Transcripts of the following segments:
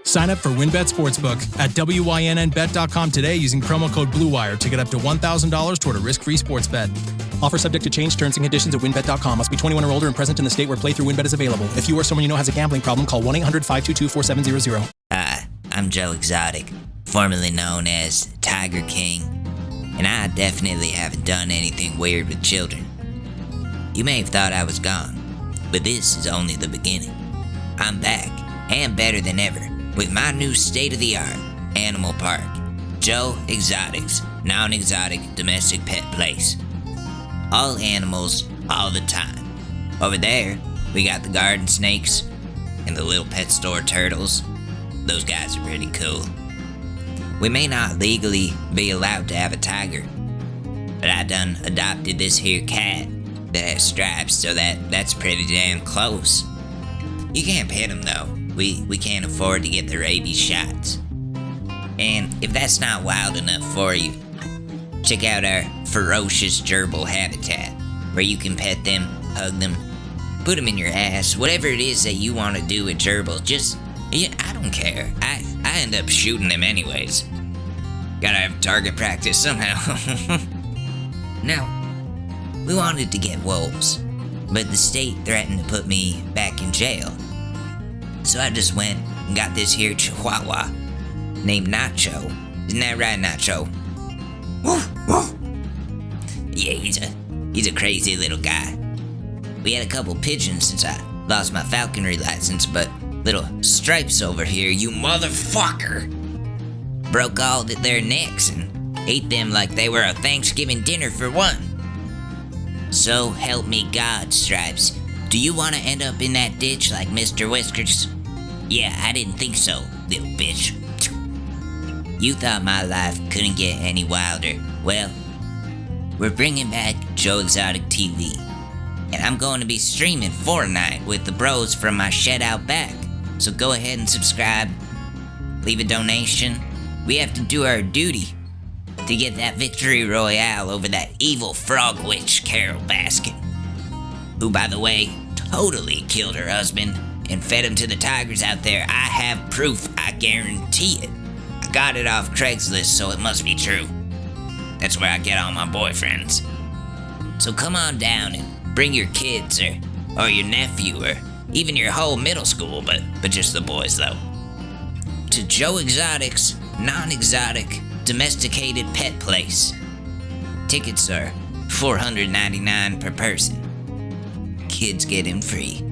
Sign up for WynnBET Sportsbook at WYNNBet.com today using promo code BLUEWIRE to get up to $1,000 toward a risk-free sports bet. Offer subject to change. Terms and conditions at WynnBET.com. Must be 21 or older and present in the state where playthrough WynnBET is available. If you or someone you know has a gambling problem, call 1-800-522-4700. Hi, I'm Joe Exotic, formerly known as Tiger King, and I definitely haven't done anything weird with children. You may have thought I was gone, but this is only the beginning. I'm back, and better than ever, with my new state-of-the-art animal park, Joe Exotic's non-exotic domestic pet place. All animals, all the time. Over there, we got the garden snakes and the little pet store turtles. Those guys are pretty cool. We may not legally be allowed to have a tiger, but I done adopted this here cat that has stripes, so that's pretty damn close. You can't pet him though. We can't afford to get the rabies shots. And if that's not wild enough for you, check out our ferocious gerbil habitat, where you can pet them, hug them, put them in your ass, whatever it is that you want to do with gerbils. I don't care. I end up shooting them anyways. Gotta have target practice somehow. Now, we wanted to get wolves, but the state threatened to put me back in jail. So I just went and got this here chihuahua named Nacho. Isn't that right, Nacho? Woof, woof. Yeah, he's a crazy little guy. We had a couple pigeons since I lost my falconry license, but little Stripes over here, you motherfucker, broke all their necks and ate them like they were a Thanksgiving dinner for one. So help me God, Stripes. Do you want to end up in that ditch like Mr. Whiskers? Yeah, I didn't think so, little bitch. You thought my life couldn't get any wilder. Well, we're bringing back Joe Exotic TV. And I'm going to be streaming Fortnite with the bros from my shed out back. So go ahead and subscribe, leave a donation. We have to do our duty to get that victory royale over that evil frog witch Carol Baskin, who, by the way, totally killed her husband and fed him to the tigers out there. I have proof, I guarantee it. I got it off Craigslist, so it must be true. That's where I get all my boyfriends. So come on down and bring your kids or your nephew or even your whole middle school, but just the boys though, to Joe Exotic's non-exotic domesticated pet place. Tickets are $499 per person. Kids get in free.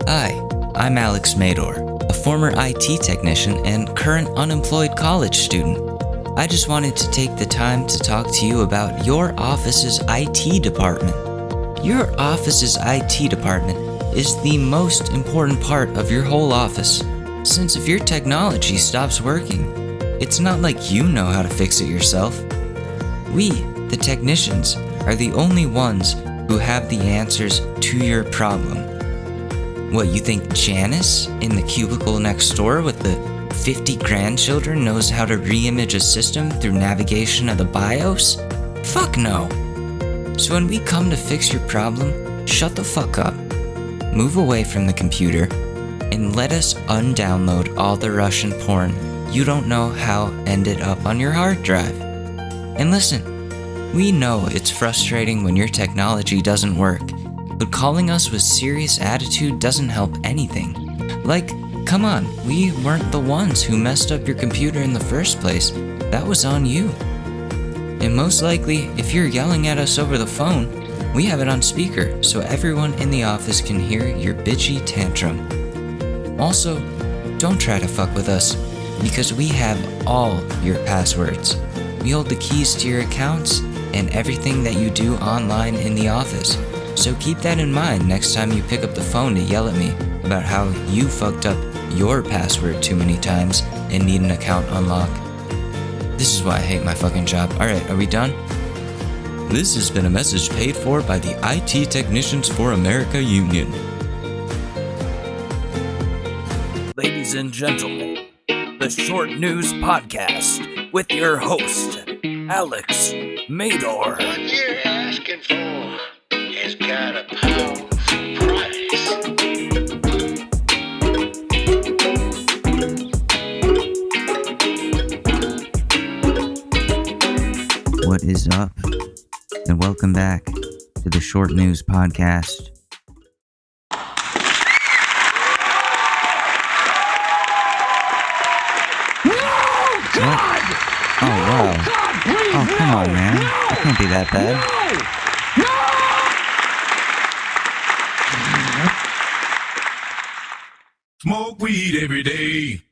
Hi, I'm Alex Mador, a former IT technician and current unemployed college student. I just wanted to take the time to talk to you about your office's IT department. Your office's IT department is the most important part of your whole office, since if your technology stops working, it's not like you know how to fix it yourself. We, the technicians, are the only ones who have the answers to your problem. What, you think Janice in the cubicle next door with the 50 grandchildren knows how to re-image a system through navigation of the BIOS? Fuck no. So when we come to fix your problem, shut the fuck up, move away from the computer, and let us undownload all the Russian porn you don't know how ended up on your hard drive. And listen, we know it's frustrating when your technology doesn't work, but calling us with serious attitude doesn't help anything. Like, come on, we weren't the ones who messed up your computer in the first place. That was on you. And most likely, if you're yelling at us over the phone, we have it on speaker so everyone in the office can hear your bitchy tantrum. Also, don't try to fuck with us, because we have all your passwords. We hold the keys to your accounts and everything that you do online in the office. So keep that in mind next time you pick up the phone to yell at me about how you fucked up your password too many times and need an account unlock. This is why I hate my fucking job. Alright, are we done? This has been a message paid for by the IT Technicians for America Union. Ladies and gentlemen, the Short News Podcast with your host, Alex Mador. What you're asking for has got a powerful price. is up? And welcome back to the Short News Podcast. God! Oh, wow. God, please, Oh, come on, man. No! It can't be that bad. No! Smoke weed every day.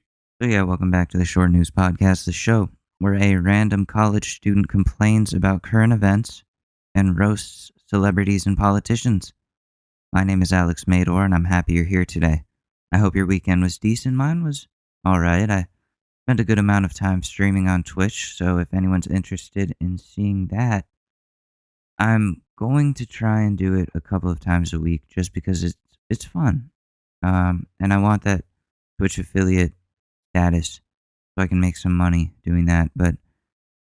So yeah, welcome back to the Short News Podcast, the show where a random college student complains about current events and roasts celebrities and politicians. My name is Alex Mador, and I'm happy you're here today. I hope your weekend was decent. Mine was alright. I spent a good amount of time streaming on Twitch, so if anyone's interested in seeing that, I'm going to try and do it a couple of times a week just because it's fun. And I want that Twitch affiliate status so I can make some money doing that, but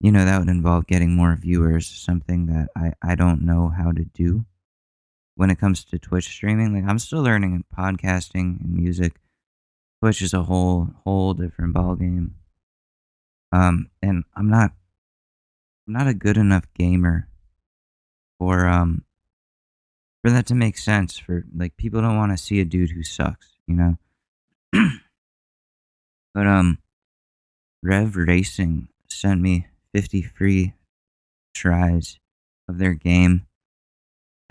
that would involve getting more viewers, something that I don't know how to do when it comes to Twitch streaming. Like, I'm still learning podcasting and music. Twitch is a whole different ballgame. And I'm not a good enough gamer for that to make sense. For like, people don't want to see a dude who sucks, But Rev Racing sent me 50 free tries of their game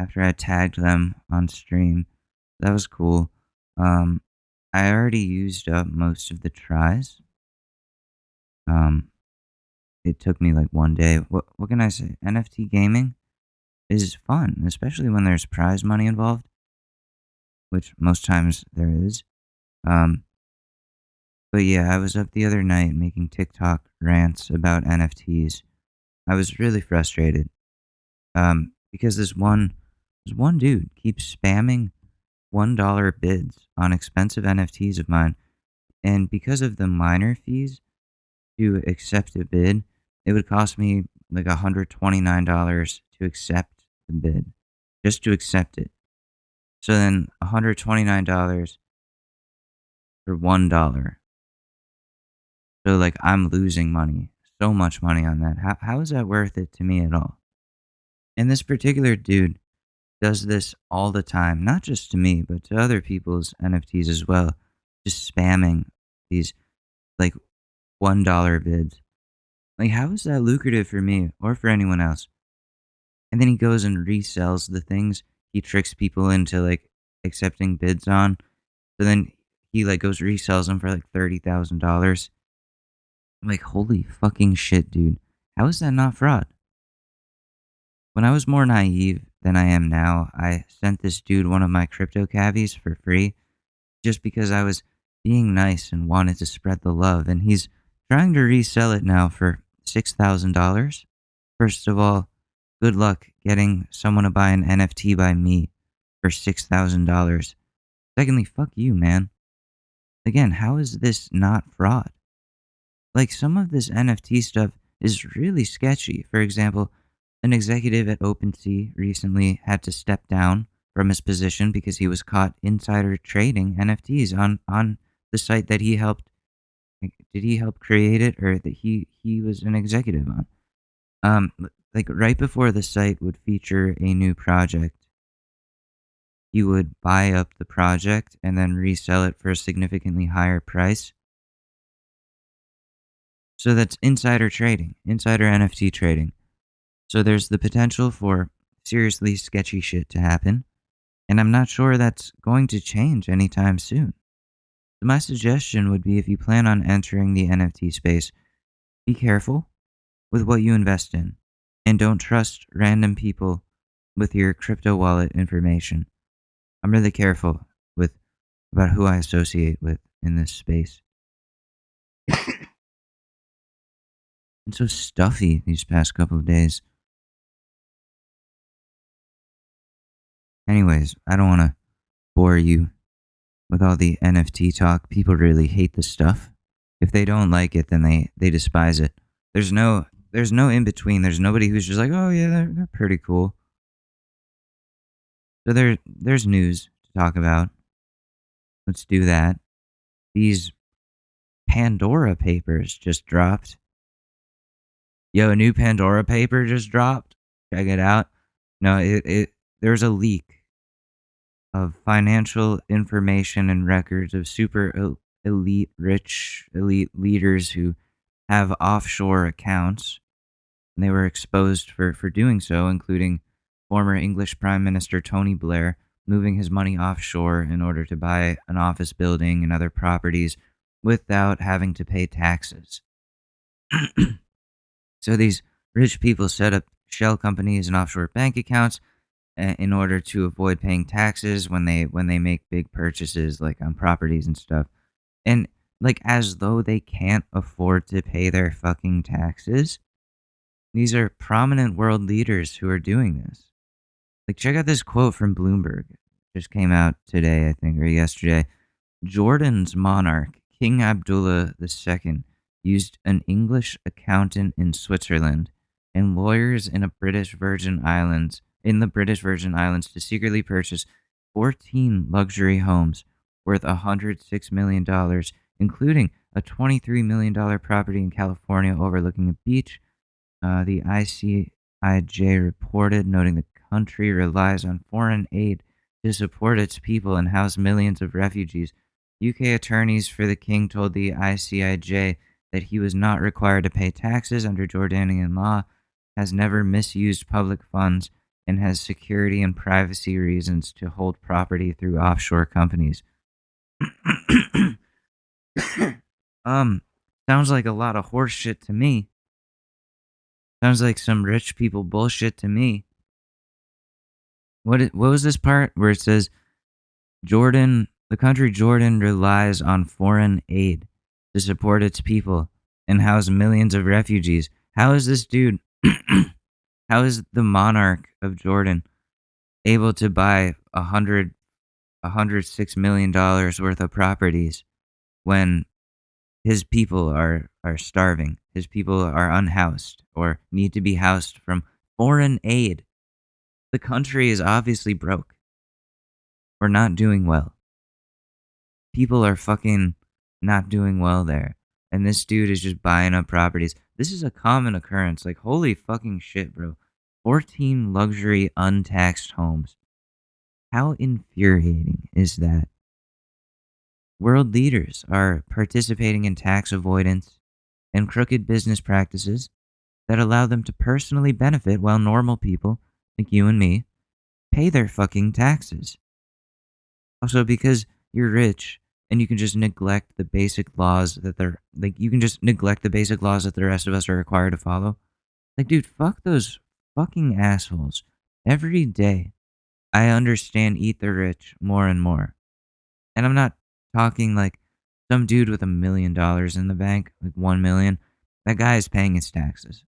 after I tagged them on stream. That was cool. I already used up most of the tries. It took me like one day. What can I say? NFT gaming is fun, especially when there's prize money involved, which most times there is. But yeah, I was up the other night making TikTok rants about NFTs. I was really frustrated. Because this one dude keeps spamming $1 bids on expensive NFTs of mine, and because of the minor fees to accept a bid, it would cost me like $129 to accept the bid, just to accept it. So then $129 for $1. So like, I'm losing money, so much money on that. How is that worth it to me at all? And this particular dude does this all the time, not just to me, but to other people's NFTs as well, just spamming these like $1 bids. Like, how is that lucrative for me or for anyone else? And then he goes and resells the things he tricks people into like accepting bids on. So then he like goes resells them for like $30,000. I'm like, holy fucking shit, dude. How is that not fraud? When I was more naive than I am now, I sent this dude one of my crypto cavies for free just because I was being nice and wanted to spread the love. And he's trying to resell it now for $6,000. First of all, good luck getting someone to buy an NFT by me for $6,000. Secondly, fuck you, man. Again, how is this not fraud? Like, some of this NFT stuff is really sketchy. For example, an executive at OpenSea recently had to step down from his position because he was caught insider trading NFTs on the site that he helped. Did he help create it, or that he was an executive on? Like, right before the site would feature a new project, he would buy up the project and then resell it for a significantly higher price. So that's insider trading, insider NFT trading. So there's the potential for seriously sketchy shit to happen, and I'm not sure that's going to change anytime soon. So my suggestion would be, if you plan on entering the NFT space, be careful with what you invest in, and don't trust random people with your crypto wallet information. I'm really careful about who I associate with in this space. It's so stuffy these past couple of days. Anyways, I don't want to bore you with all the NFT talk. People really hate the stuff. If they don't like it, then they despise it. There's no in between. There's nobody who's just like, oh yeah, they're pretty cool. So there's news to talk about. Let's do that. These Pandora Papers just dropped. Yo, a new Pandora paper just dropped. Check it out. No, there's a leak of financial information and records of super elite, rich, elite leaders who have offshore accounts. And they were exposed for doing so, including former English Prime Minister Tony Blair moving his money offshore in order to buy an office building and other properties without having to pay taxes. So these rich people set up shell companies and offshore bank accounts in order to avoid paying taxes when they make big purchases like on properties and stuff. And like as though they can't afford to pay their fucking taxes. These are prominent world leaders who are doing this. Like check out this quote from Bloomberg. It just came out today, I think, or yesterday. Jordan's monarch, King Abdullah II, used an English accountant in Switzerland and lawyers in the British Virgin Islands to secretly purchase 14 luxury homes worth $106 million, including a $23 million property in California overlooking a beach. The ICIJ reported, noting the country relies on foreign aid to support its people and house millions of refugees. UK attorneys for the king told the ICIJ that he was not required to pay taxes under Jordanian law, has never misused public funds, and has security and privacy reasons to hold property through offshore companies. Sounds like a lot of horse shit to me. Sounds like some rich people bullshit to me. What was this part where it says the country Jordan relies on foreign aid to support its people and house millions of refugees? How is this dude, how is the monarch of Jordan able to buy $106 million worth of properties when his people are starving, his people are unhoused or need to be housed from foreign aid? The country is obviously broke. We're not doing well. People are fucking not doing well there. And this dude is just buying up properties. This is a common occurrence. Like, holy fucking shit, bro. 14 luxury untaxed homes. How infuriating is that? World leaders are participating in tax avoidance and crooked business practices that allow them to personally benefit while normal people, like you and me, pay their fucking taxes. Also, because you're rich and you can just neglect the basic laws that the rest of us are required to follow. Like, dude, fuck those fucking assholes. Every day, I understand eat the rich more and more. And I'm not talking like some dude with $1 million in the bank, like 1 million. That guy is paying his taxes.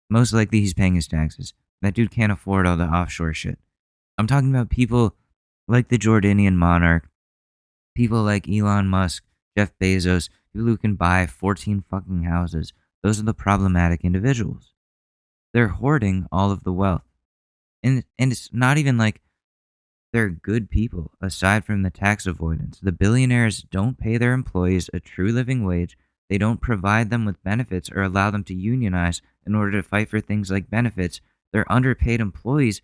Most likely he's paying his taxes. That dude can't afford all the offshore shit. I'm talking about people like the Jordanian monarch, people like Elon Musk, Jeff Bezos, people who can buy 14 fucking houses. Those are the problematic individuals. They're hoarding all of the wealth. And it's not even like they're good people, aside from the tax avoidance. The billionaires don't pay their employees a true living wage. They don't provide them with benefits or allow them to unionize in order to fight for things like benefits. Their underpaid employees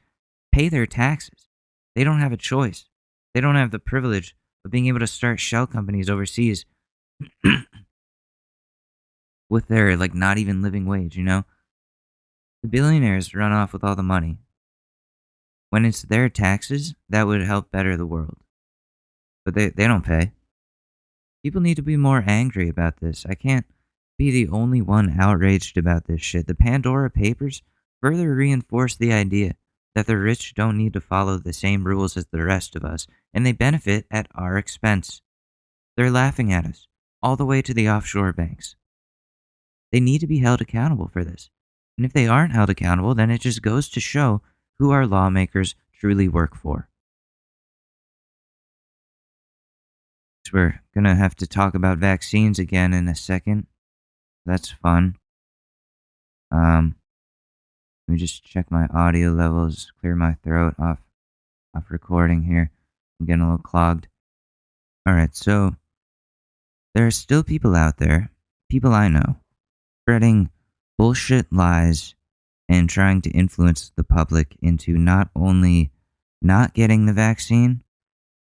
pay their taxes. They don't have a choice. They don't have the privilege of being able to start shell companies overseas with their, like, not even living wage, you know? The billionaires run off with all the money. When it's their taxes, that would help better the world. But they don't pay. People need to be more angry about this. I can't be the only one outraged about this shit. The Pandora Papers further reinforce the idea that the rich don't need to follow the same rules as the rest of us, and they benefit at our expense. They're laughing at us, all the way to the offshore banks. They need to be held accountable for this. And if they aren't held accountable, then it just goes to show who our lawmakers truly work for. We're going to have to talk about vaccines again in a second. That's fun. Let me just check my audio levels, clear my throat off recording here. I'm getting a little clogged. Alright, so there are still people out there, people I know, spreading bullshit lies and trying to influence the public into not only not getting the vaccine,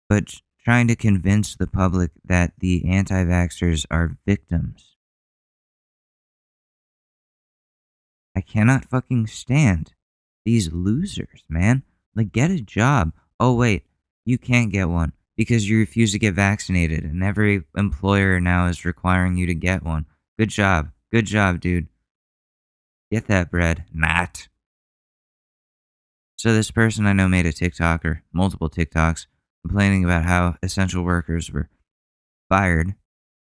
but trying to convince the public that the anti-vaxxers are victims. I cannot fucking stand these losers, man. Like, get a job. Oh, wait, you can't get one because you refuse to get vaccinated, and every employer now is requiring you to get one. Good job. Good job, dude. Get that bread. Not. So this person I know made a TikTok or multiple TikToks complaining about how essential workers were fired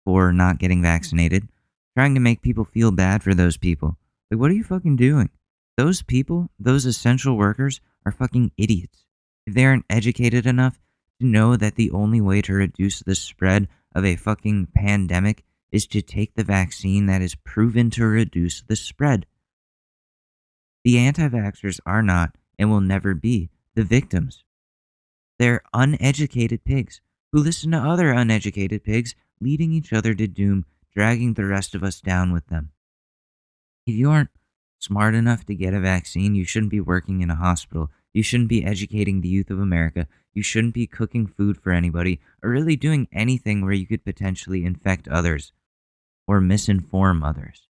for not getting vaccinated, trying to make people feel bad for those people. Like, what are you fucking doing? Those people, those essential workers, are fucking idiots. If they aren't educated enough to know that the only way to reduce the spread of a fucking pandemic is to take the vaccine that is proven to reduce the spread. The anti-vaxxers are not and will never be the victims. They're uneducated pigs who listen to other uneducated pigs, leading each other to doom, dragging the rest of us down with them. If you aren't smart enough to get a vaccine, you shouldn't be working in a hospital. You shouldn't be educating the youth of America. You shouldn't be cooking food for anybody or really doing anything where you could potentially infect others or misinform others.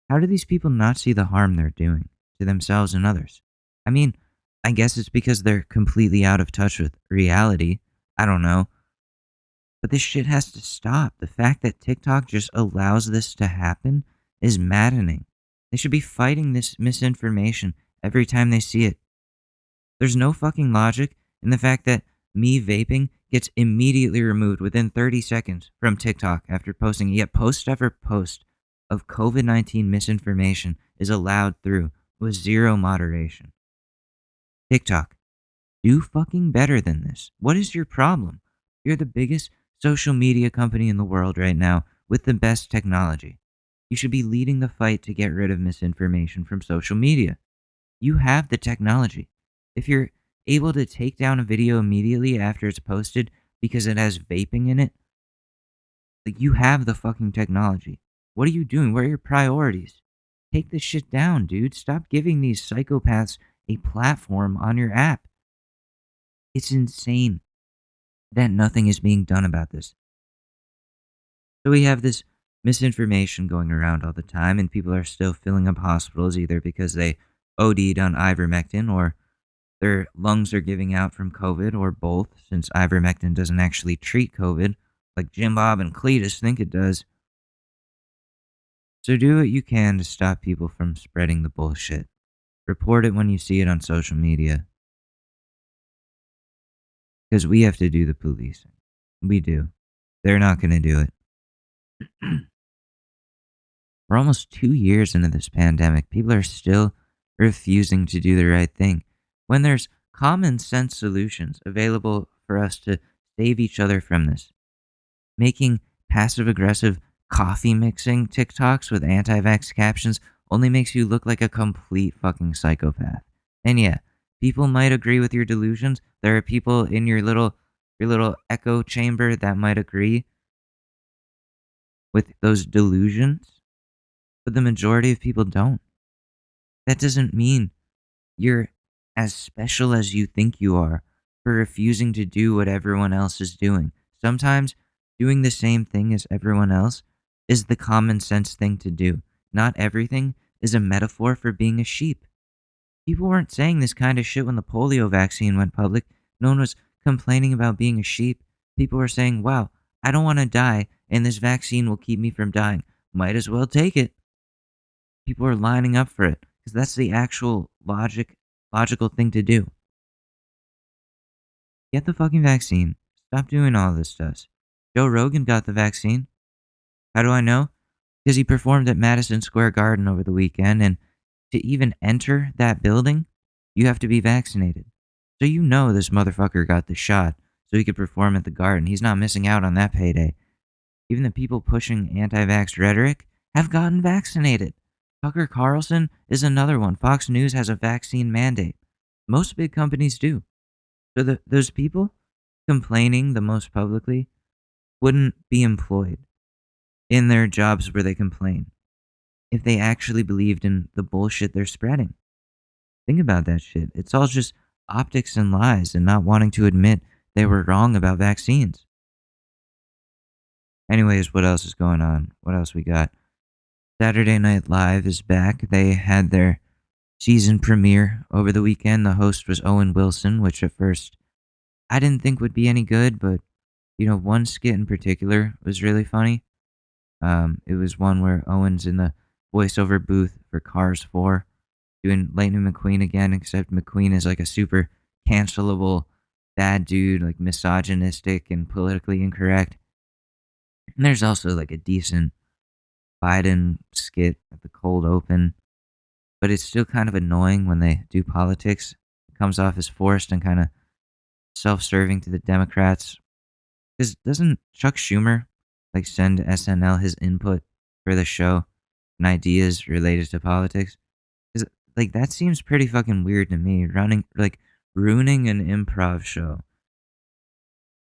How do these people not see the harm they're doing to themselves and others? I mean, I guess it's because they're completely out of touch with reality. I don't know. But this shit has to stop. The fact that TikTok just allows this to happen is maddening. They should be fighting this misinformation every time they see it. There's no fucking logic in the fact that me vaping gets immediately removed within 30 seconds from TikTok after posting, yet post after post of COVID-19 misinformation is allowed through with zero moderation. TikTok, do fucking better than this. What is your problem? You're the biggest social media company in the world right now with the best technology. You should be leading the fight to get rid of misinformation from social media. You have the technology. If you're able to take down a video immediately after it's posted because it has vaping in it, like, you have the fucking technology. What are you doing? What are your priorities? Take this shit down, dude. Stop giving these psychopaths a platform on your app. It's insane that nothing is being done about this. So we have this misinformation going around all the time, and people are still filling up hospitals either because they OD'd on ivermectin or their lungs are giving out from COVID, or both, since ivermectin doesn't actually treat COVID like Jim Bob and Cletus think it does. So do what you can to stop people from spreading the bullshit. Report it when you see it on social media. Because we have to do the policing. We do. They're not going to do it. We're almost 2 years into this pandemic. People are still refusing to do the right thing. When there's common sense solutions available for us to save each other from this. Making passive aggressive coffee mixing TikToks with anti-vax captions only makes you look like a complete fucking psychopath. And yeah, people might agree with your delusions. There are people in your little echo chamber that might agree with those delusions, but the majority of people don't. That doesn't mean you're as special as you think you are for refusing to do what everyone else is doing. Sometimes doing the same thing as everyone else is the common sense thing to do. Not everything is a metaphor for being a sheep. People weren't saying this kind of shit when the polio vaccine went public. No one was complaining about being a sheep. People were saying, wow, I don't want to die, and this vaccine will keep me from dying. Might as well take it. People are lining up for it because that's the actual logical thing to do. Get the fucking vaccine. Stop doing all this stuff. Joe Rogan got the vaccine. How do I know? Because he performed at Madison Square Garden over the weekend, and to even enter that building, you have to be vaccinated. So you know this motherfucker got the shot so he could perform at the Garden. He's not missing out on that payday. Even the people pushing anti-vax rhetoric have gotten vaccinated. Tucker Carlson is another one. Fox News has a vaccine mandate. Most big companies do. So those people complaining the most publicly wouldn't be employed in their jobs where they complain. if they actually believed in the bullshit they're spreading. Think about that shit. It's all just optics and lies and not wanting to admit they were wrong about vaccines. Anyways, what else is going on? What else we got? Saturday Night Live is back. They had their season premiere over the weekend. The host was Owen Wilson, which at first I didn't think would be any good, but one skit in particular was really funny. It was one where Owen's in the voiceover booth for Cars 4, doing Lightning McQueen again, except McQueen is like a super cancelable bad dude, like misogynistic and politically incorrect. And there's also like a decent Biden skit at the cold open, but it's still kind of annoying when they do politics. It comes off as forced and kind of self-serving to the Democrats. Because doesn't Chuck Schumer like send SNL his input for the show and ideas related to politics? Because like that seems pretty fucking weird to me. Ruining an improv show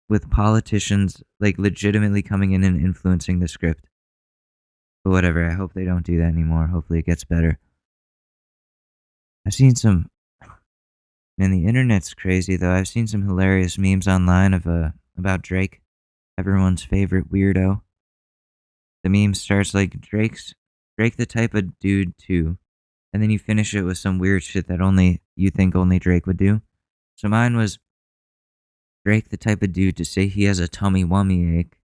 with politicians like legitimately coming in and influencing the script. But whatever, I hope they don't do that anymore. Hopefully it gets better. I've seen some... Man, the internet's crazy though. I've seen some hilarious memes online about Drake, everyone's favorite weirdo. The meme starts like, Drake the type of dude to... And then you finish it with some weird shit that only Drake would do. So mine was, Drake the type of dude to say he has a tummy-wummy ache.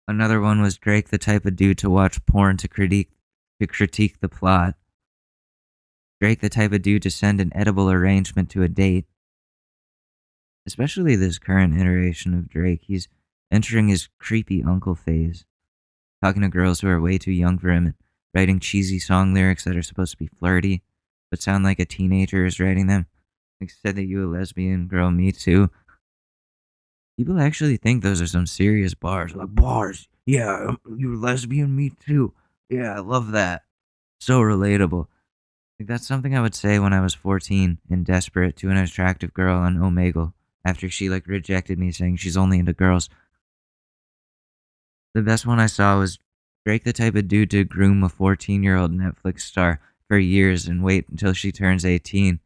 Another one was Drake the type of dude to watch porn to critique the plot. Drake the type of dude to send an edible arrangement to a date. Especially this current iteration of Drake, he's entering his creepy uncle phase, talking to girls who are way too young for him and writing cheesy song lyrics that are supposed to be flirty, but sound like a teenager is writing them. Like, said that you a lesbian, girl, me too. People actually think those are some serious bars. Like, bars, yeah, you a lesbian, me too. Yeah, I love that. So relatable. Like, that's something I would say when I was 14 and desperate to an attractive girl on Omegle after she like rejected me saying she's only into girls. The best one I saw was Drake the type of dude to groom a 14-year-old Netflix star for years and wait until she turns 18.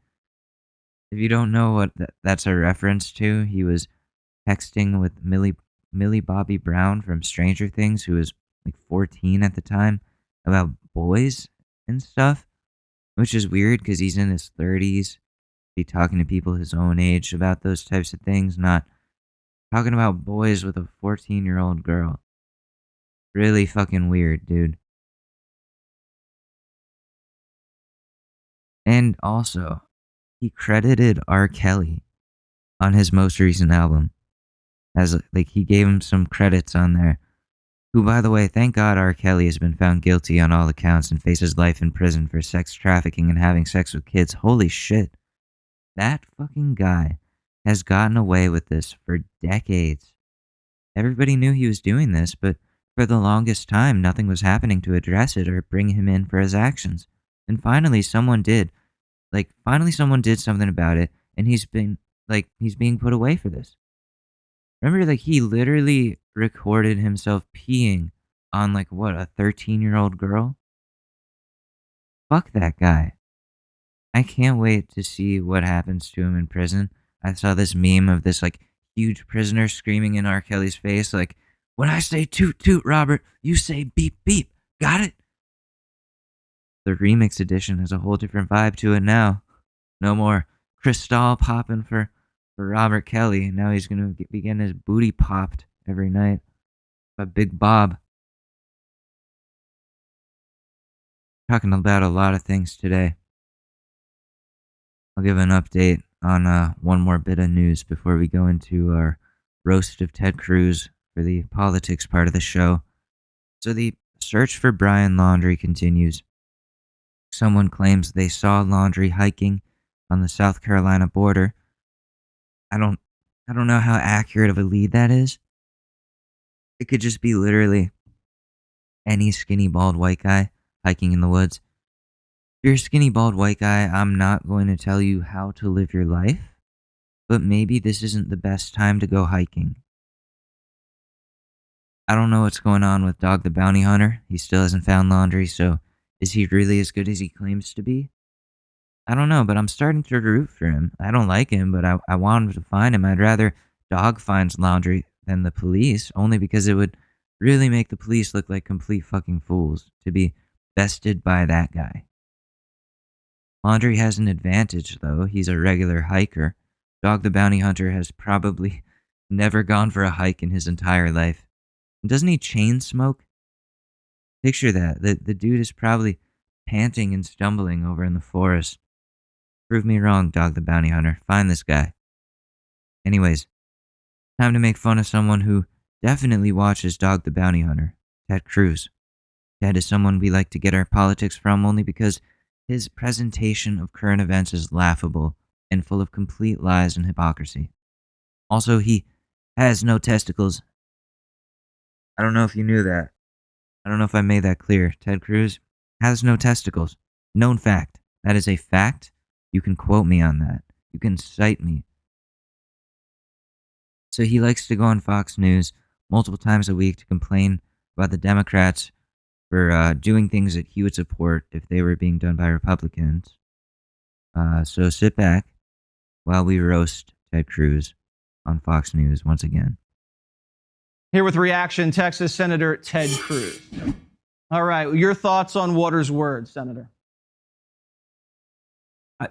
If you don't know what that's a reference to, he was texting with Millie Bobby Brown from Stranger Things, who was like 14 at the time, about boys and stuff, which is weird because he's in his 30s. Be talking to people his own age about those types of things, not talking about boys with a 14-year-old girl. Really fucking weird, dude. And also, he credited R. Kelly on his most recent album. As like he gave him some credits on there. Who, by the way, thank God R. Kelly has been found guilty on all accounts and faces life in prison for sex trafficking and having sex with kids. Holy shit. That fucking guy has gotten away with this for decades. Everybody knew he was doing this, but for the longest time, nothing was happening to address it or bring him in for his actions. And finally, someone did. Finally someone did something about it, and he's being put away for this. Remember, he literally recorded himself peeing on, a 13-year-old girl? Fuck that guy. I can't wait to see what happens to him in prison. I saw this meme of this, huge prisoner screaming in R. Kelly's face, when I say toot toot, Robert, you say beep beep. Got it? The remix edition has a whole different vibe to it now. No more Cristal popping for Robert Kelly. Now he's going to be getting his booty popped every night by Big Bob. Talking about a lot of things today. I'll give an update on one more bit of news before we go into our roast of Ted Cruz for the politics part of the show. So the search for Brian Laundrie continues. Someone claims they saw Laundrie hiking on the South Carolina border. I don't know how accurate of a lead that is. It could just be literally any skinny bald white guy hiking in the woods. If you're a skinny bald white guy, I'm not going to tell you how to live your life, but maybe this isn't the best time to go hiking. I don't know what's going on with Dog the Bounty Hunter. He still hasn't found laundry, so is he really as good as he claims to be? I don't know, but I'm starting to root for him. I don't like him, but I want him to find him. I'd rather Dog finds laundry than the police, only because it would really make the police look like complete fucking fools to be bested by that guy. Laundry has an advantage, though. He's a regular hiker. Dog the Bounty Hunter has probably never gone for a hike in his entire life. And doesn't he chain smoke? Picture that. The dude is probably panting and stumbling over in the forest. Prove me wrong, Dog the Bounty Hunter. Find this guy. Anyways, time to make fun of someone who definitely watches Dog the Bounty Hunter, Ted Cruz. Ted is someone we like to get our politics from only because his presentation of current events is laughable and full of complete lies and hypocrisy. Also, he has no testicles. I don't know if you knew that. I don't know if I made that clear. Ted Cruz has no testicles. Known fact. That is a fact. You can quote me on that. You can cite me. So he likes to go on Fox News multiple times a week to complain about the Democrats for doing things that he would support if they were being done by Republicans. So sit back while we roast Ted Cruz on Fox News once again. Here with reaction, Texas Senator Ted Cruz. All right, your thoughts on Waters' words, Senator?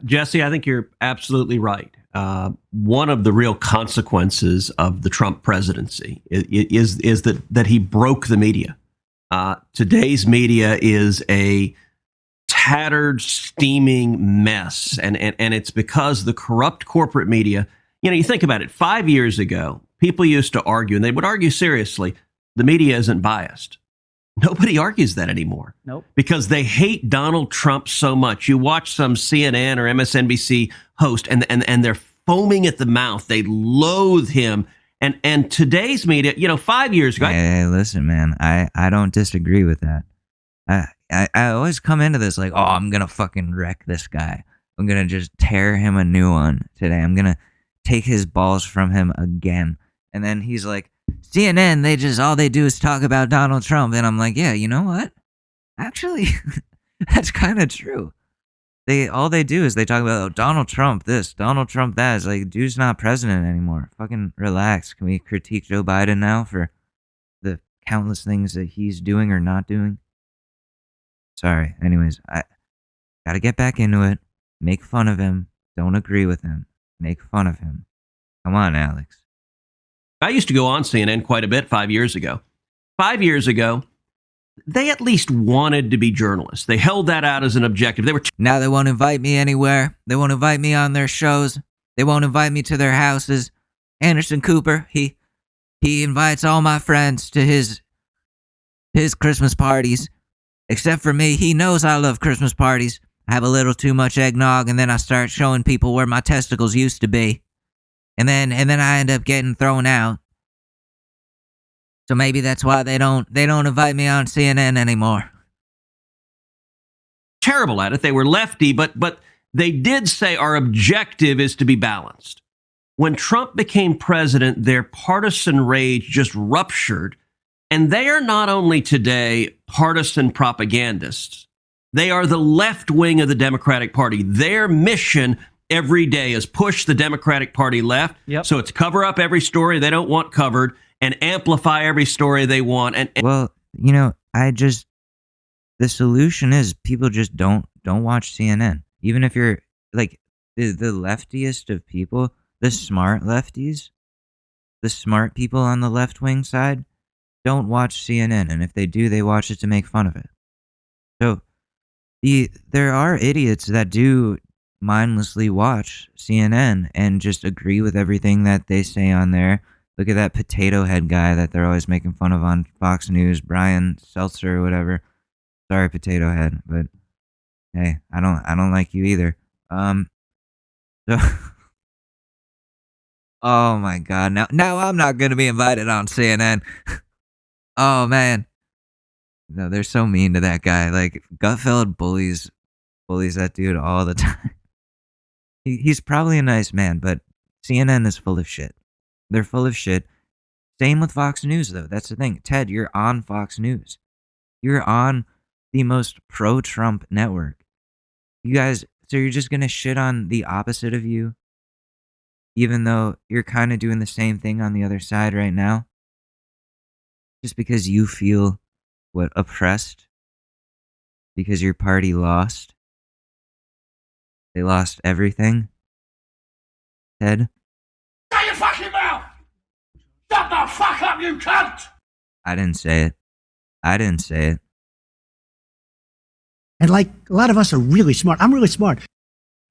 Jesse, I think you're absolutely right. One of the real consequences of the Trump presidency is that he broke the media. Today's media is a tattered, steaming mess, and it's because the corrupt corporate media. You know, you think about it. 5 years ago, people used to argue, and they would argue seriously, the media isn't biased. Nobody argues that anymore. Nope. Because they hate Donald Trump so much. You watch some CNN or MSNBC host, and they're foaming at the mouth. They loathe him. And today's media, 5 years ago. Hey, listen, man, I don't disagree with that. I always come into this like, oh, I'm going to fucking wreck this guy. I'm going to just tear him a new one today. I'm going to take his balls from him again. And then he's like, CNN, all they do is talk about Donald Trump. And I'm like, yeah, you know what? Actually, that's kind of true. All they do is they talk about Donald Trump this, Donald Trump that. It's like, dude's not president anymore. Fucking relax. Can we critique Joe Biden now for the countless things that he's doing or not doing? Sorry. Anyways, I gotta get back into it. Make fun of him. Don't agree with him. Make fun of him. Come on, Alex. I used to go on CNN quite a bit 5 years ago. 5 years ago, they at least wanted to be journalists. They held that out as an objective. Now they won't invite me anywhere. They won't invite me on their shows. They won't invite me to their houses. Anderson Cooper, he invites all my friends to his Christmas parties. Except for me. He knows I love Christmas parties. I have a little too much eggnog, and then I start showing people where my testicles used to be. And then I end up getting thrown out. So maybe that's why they don't invite me on CNN anymore. Terrible at it. They were lefty, but they did say our objective is to be balanced. When Trump became president, their partisan rage just ruptured, and they are not only today partisan propagandists, they are the left wing of the Democratic Party. Their mission every day is push the Democratic Party left. Yep. So it's cover up every story they don't want covered and amplify every story they want. Well, the solution is people just don't watch CNN. Even if you're like the leftiest of people, the smart lefties, the smart people on the left wing side don't watch CNN. And if they do, they watch it to make fun of it. So there are idiots that do mindlessly watch CNN and just agree with everything that they say on there. Look at that potato head guy that they're always making fun of on Fox News, Brian Seltzer or whatever. Sorry, potato head, but hey, I don't like you either. So oh my God, now I'm not gonna be invited on CNN. Oh man, no, they're so mean to that guy. Like Gutfeld bullies that dude all the time. He's probably a nice man, but CNN is full of shit. They're full of shit. Same with Fox News, though. That's the thing. Ted, you're on Fox News. You're on the most pro-Trump network. You guys, so you're just going to shit on the opposite of you, even though you're kind of doing the same thing on the other side right now? Just because you feel, oppressed? Because your party lost? They lost everything? Ted? Shut your fucking mouth! Shut the fuck up, you cunt! I didn't say it. I didn't say it. And like a lot of us are really smart. I'm really smart.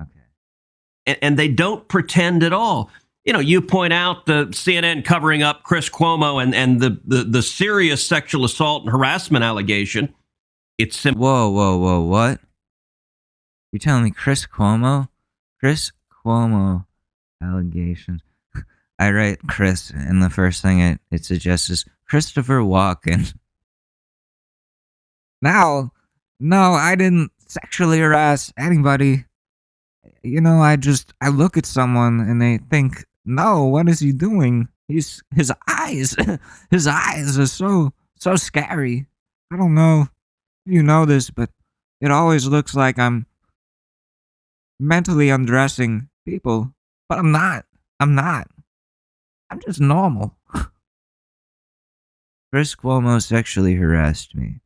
Okay. And they don't pretend at all. You know, you point out the CNN covering up Chris Cuomo and the serious sexual assault and harassment allegation. It's simple. Whoa, what? You're telling me Chris Cuomo? Chris Cuomo allegations. I write Chris, and the first thing it suggests is Christopher Walken. No, I didn't sexually harass anybody. You know, I look at someone and they think, no, what is he doing? His eyes, his eyes are so scary. I don't know if you know this, but it always looks like I'm mentally undressing people, but I'm not. I'm just normal. Chris Cuomo sexually harassed me.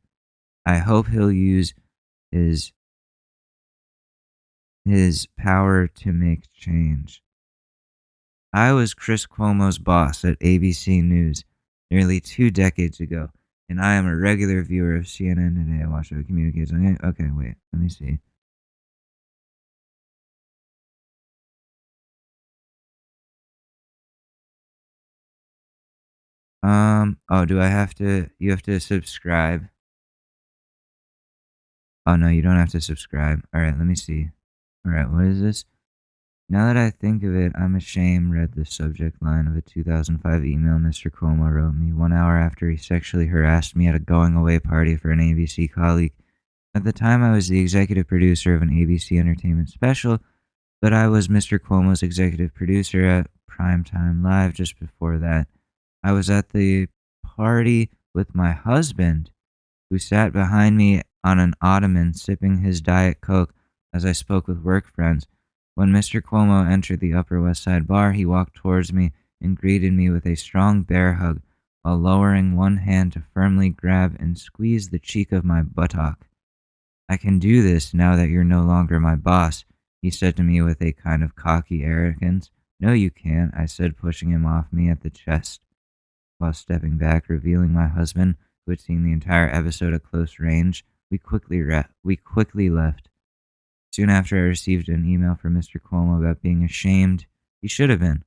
I hope he'll use his power to make change. I was Chris Cuomo's boss at ABC News nearly 2 decades ago, and I am a regular viewer of CNN Today. I watch how it communicates. Okay, wait, let me see. Do I have to, you have to subscribe? Oh, no, you don't have to subscribe. All right, let me see. All right, what is this? Now that I think of it, I'm ashamed, read the subject line of a 2005 email Mr. Cuomo wrote me 1 hour after he sexually harassed me at a going-away party for an ABC colleague. At the time, I was the executive producer of an ABC entertainment special, but I was Mr. Cuomo's executive producer at Primetime Live just before that. I was at the party with my husband, who sat behind me on an ottoman sipping his Diet Coke as I spoke with work friends. When Mr. Cuomo entered the Upper West Side bar, he walked towards me and greeted me with a strong bear hug while lowering one hand to firmly grab and squeeze the cheek of my buttock. I can do this now that you're no longer my boss, he said to me with a kind of cocky arrogance. No, you can't, I said, pushing him off me at the chest. While stepping back, revealing my husband, who had seen the entire episode at close range, we quickly left. Soon after, I received an email from Mr. Cuomo about being ashamed. He should have been.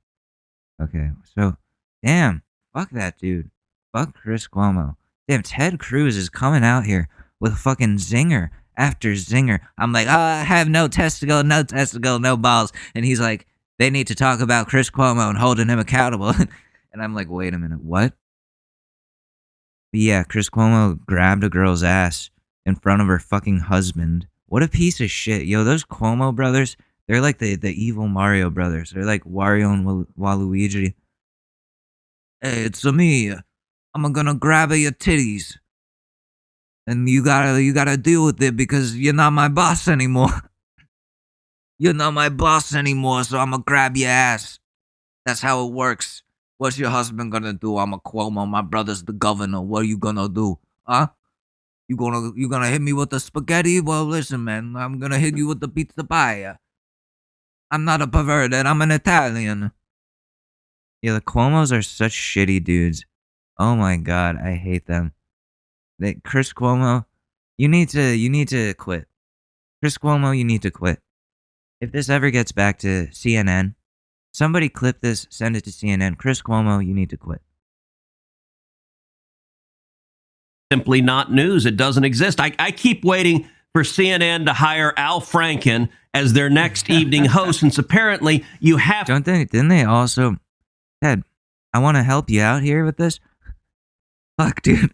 Okay, so, damn, fuck that dude. Fuck Chris Cuomo. Damn, Ted Cruz is coming out here with fucking zinger after zinger. I'm like, I have no testicle, no balls. And he's like, they need to talk about Chris Cuomo and holding him accountable. And I'm like, wait a minute, what? But yeah, Chris Cuomo grabbed a girl's ass in front of her fucking husband. What a piece of shit. Yo, those Cuomo brothers, they're like the evil Mario brothers. They're like Wario and Waluigi. Hey, it's me. I'm gonna grab at your titties. And you gotta deal with it because you're not my boss anymore. You're not my boss anymore, so I'm gonna grab your ass. That's how it works. What's your husband gonna do? I'm a Cuomo. My brother's the governor. What are you gonna do? Huh? You gonna hit me with the spaghetti? Well, listen, man. I'm gonna hit you with the pizza pie. I'm not a perverted. I'm an Italian. Yeah, the Cuomos are such shitty dudes. Oh my god, I hate them. Chris Cuomo, you need to quit. Chris Cuomo, you need to quit. If this ever gets back to CNN, somebody clip this, send it to CNN. Chris Cuomo, you need to quit. Simply not news. It doesn't exist. I keep waiting for CNN to hire Al Franken as their next evening host, since apparently you have... Didn't they also... Ted, I want to help you out here with this. Fuck, dude.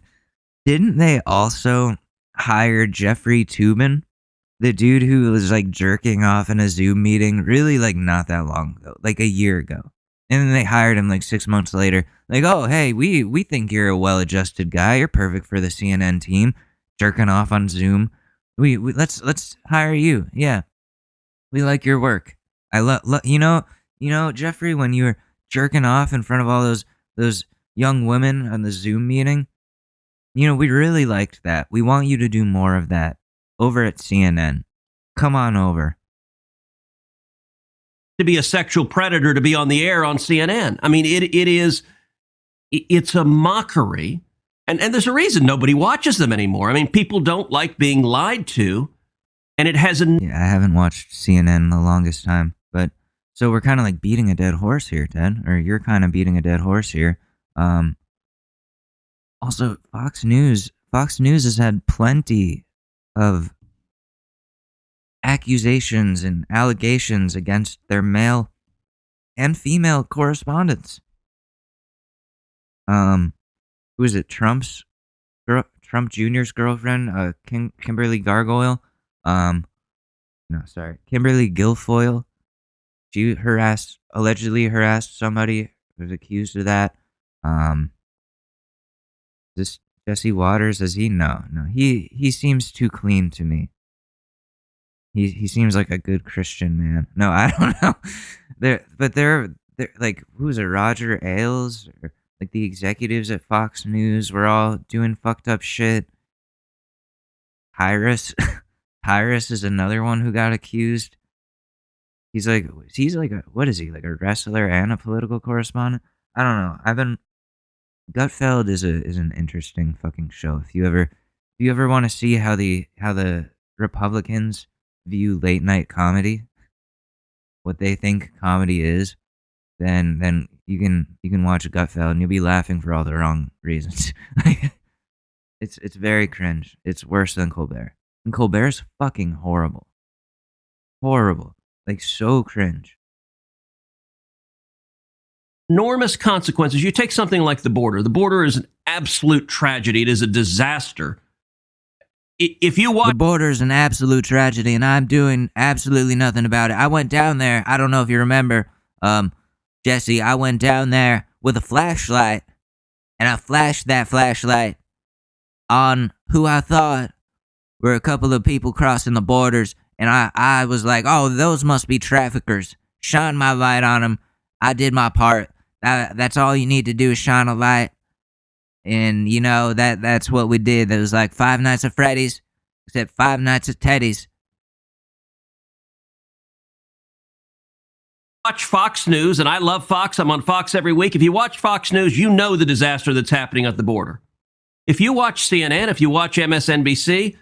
Didn't they also hire Jeffrey Toobin? The dude who was like jerking off in a Zoom meeting really like not that long ago, like a year ago. And then they hired him like 6 months later. Like, oh, hey, we think you're a well-adjusted guy. You're perfect for the CNN team. Jerking off on Zoom. Let's hire you. Yeah, we like your work. I love you know Jeffrey, when you were jerking off in front of all those young women on the Zoom meeting. You know, we really liked that. We want you to do more of that over at CNN. Come on over. To be a sexual predator to be on the air on CNN. I mean, it's a mockery. And there's a reason nobody watches them anymore. I mean, people don't like being lied to. And it has Yeah, I haven't watched CNN in the longest time. But so we're kind of like beating a dead horse here, Ted. Or you're kind of beating a dead horse here. Also, Fox News has had plenty of accusations and allegations against their male and female correspondents. Who is it? Trump Jr.'s girlfriend, Kimberly Gargoyle. Kimberly Guilfoyle. She allegedly harassed somebody. Was accused of that. This Jesse Waters, is he? No. He seems too clean to me. He seems like a good Christian man. No, I don't know. They're like, who's it? Roger Ailes, or like the executives at Fox News were all doing fucked up shit. Tyrus is another one who got accused. He's like what is he, like a wrestler and a political correspondent? I don't know. Gutfeld is an interesting fucking show. If you ever want to see how the Republicans view late night comedy, what they think comedy is, then you can watch Gutfeld and you'll be laughing for all the wrong reasons. It's very cringe. It's worse than Colbert. And Colbert's fucking horrible. Horrible. Like, so cringe. enormous consequences. You take something like the border. The border is an absolute tragedy. It is a disaster. If you watch... The border is an absolute tragedy, and I'm doing absolutely nothing about it. I went down there. I don't know if you remember, Jesse, I went down there with a flashlight, and I flashed that flashlight on who I thought were a couple of people crossing the borders, and I was like, oh, those must be traffickers. Shine my light on them. I did my part. That's all you need to do is shine a light. And, you know, that's what we did. It was like Five Nights at Freddy's, except Five Nights at Teddy's. Watch Fox News, and I love Fox. I'm on Fox every week. If you watch Fox News, you know the disaster that's happening at the border. If you watch CNN, if you watch MSNBC,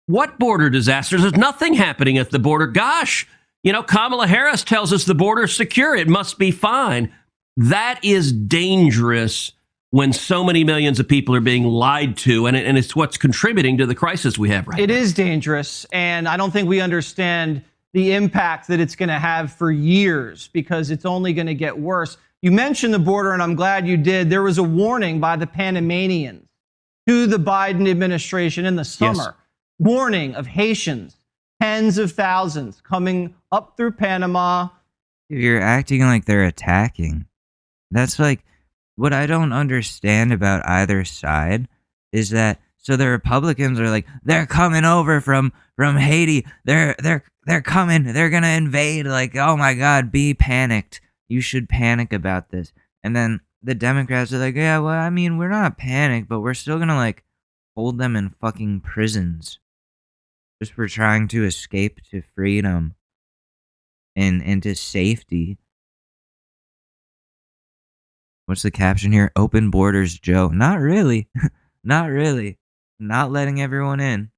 what border disasters? There's nothing happening at the border. Gosh, you know, Kamala Harris tells us the border is secure. It must be fine. That is dangerous when so many millions of people are being lied to, and it's what's contributing to the crisis we have right now. It is dangerous, and I don't think we understand the impact that it's going to have for years, because it's only going to get worse. You mentioned the border, and I'm glad you did. There was a warning by the Panamanians to the Biden administration in the summer. Yes. Warning of Haitians, tens of thousands coming up through Panama. You're acting like they're attacking. That's like, what I don't understand about either side is that, so the Republicans are like, they're coming over from Haiti. They're coming. They're going to invade. Like, oh my God, be panicked. You should panic about this. And then the Democrats are like, yeah, well, I mean, we're not panicked, but we're still going to like hold them in fucking prisons just for trying to escape to freedom and to safety. What's the caption here? Open borders, Joe. Not really. Not really. Not letting everyone in.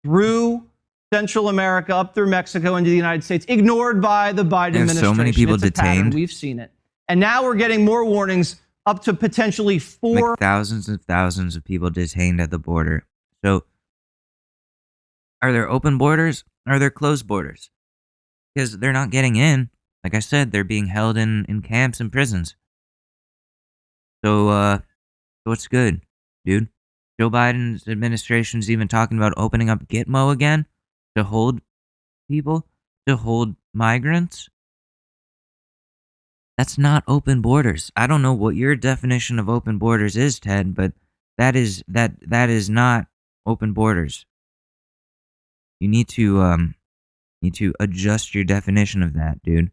Through Central America, up through Mexico into the United States, ignored by the Biden administration. So many people it's a pattern. detained. We've seen it. And now we're getting more warnings, up to potentially Like thousands and thousands of people detained at the border. So, are there open borders? Or are there closed borders? Because they're not getting in. Like I said, they're being held in camps and prisons. So, what's good, dude? Joe Biden's administration's even talking about opening up Gitmo again to hold people, to hold migrants. That's not open borders. I don't know what your definition of open borders is, Ted, but that is not open borders. You need to adjust your definition of that, dude.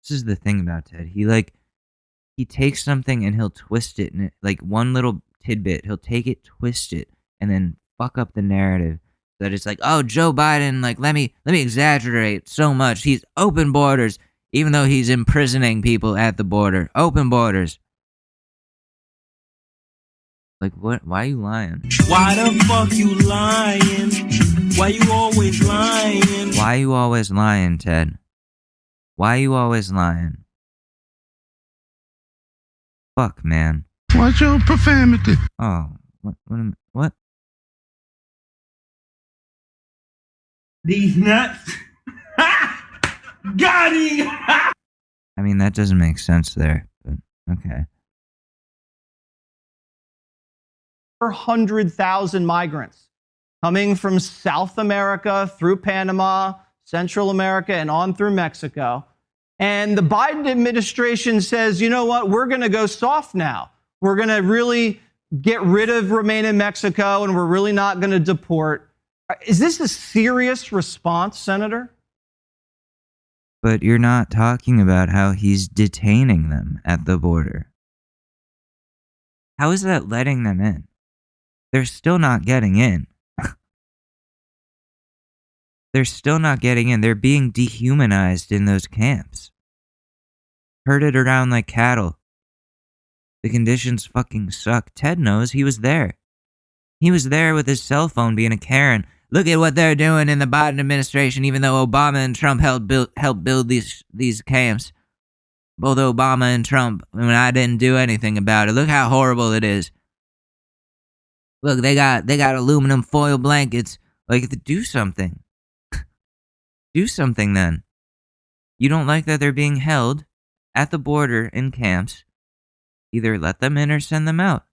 This is the thing about Ted. He takes something and he'll twist it, and like one little tidbit, he'll take it, twist it, and then fuck up the narrative. That it's like, oh, Joe Biden, like let me exaggerate so much. He's open borders, even though he's imprisoning people at the border. Open borders. Like what? Why are you lying? Why the fuck you lying? Why you always lying? Why you always lying, Ted? Why you always lying? Fuck, man. What's your profanity? Oh, what? These nuts. Got him. I mean, that doesn't make sense there, but okay. 400,000 migrants coming from South America through Panama, Central America, and on through Mexico. And the Biden administration says, you know what, we're going to go soft now. We're going to really get rid of Remain in Mexico, and we're really not going to deport. Is this a serious response, Senator? But you're not talking about how he's detaining them at the border. How is that letting them in? They're still not getting in. They're still not getting in. They're being dehumanized in those camps. Herded around like cattle. The conditions fucking suck. Ted knows. He was there. He was there with his cell phone being a Karen. Look at what they're doing in the Biden administration, even though Obama and Trump helped build these camps. Both Obama and Trump, I mean, I didn't do anything about it. Look how horrible it is. Look, they got aluminum foil blankets. Like, do something. Do something then. You don't like that they're being held at the border in camps. Either let them in or send them out.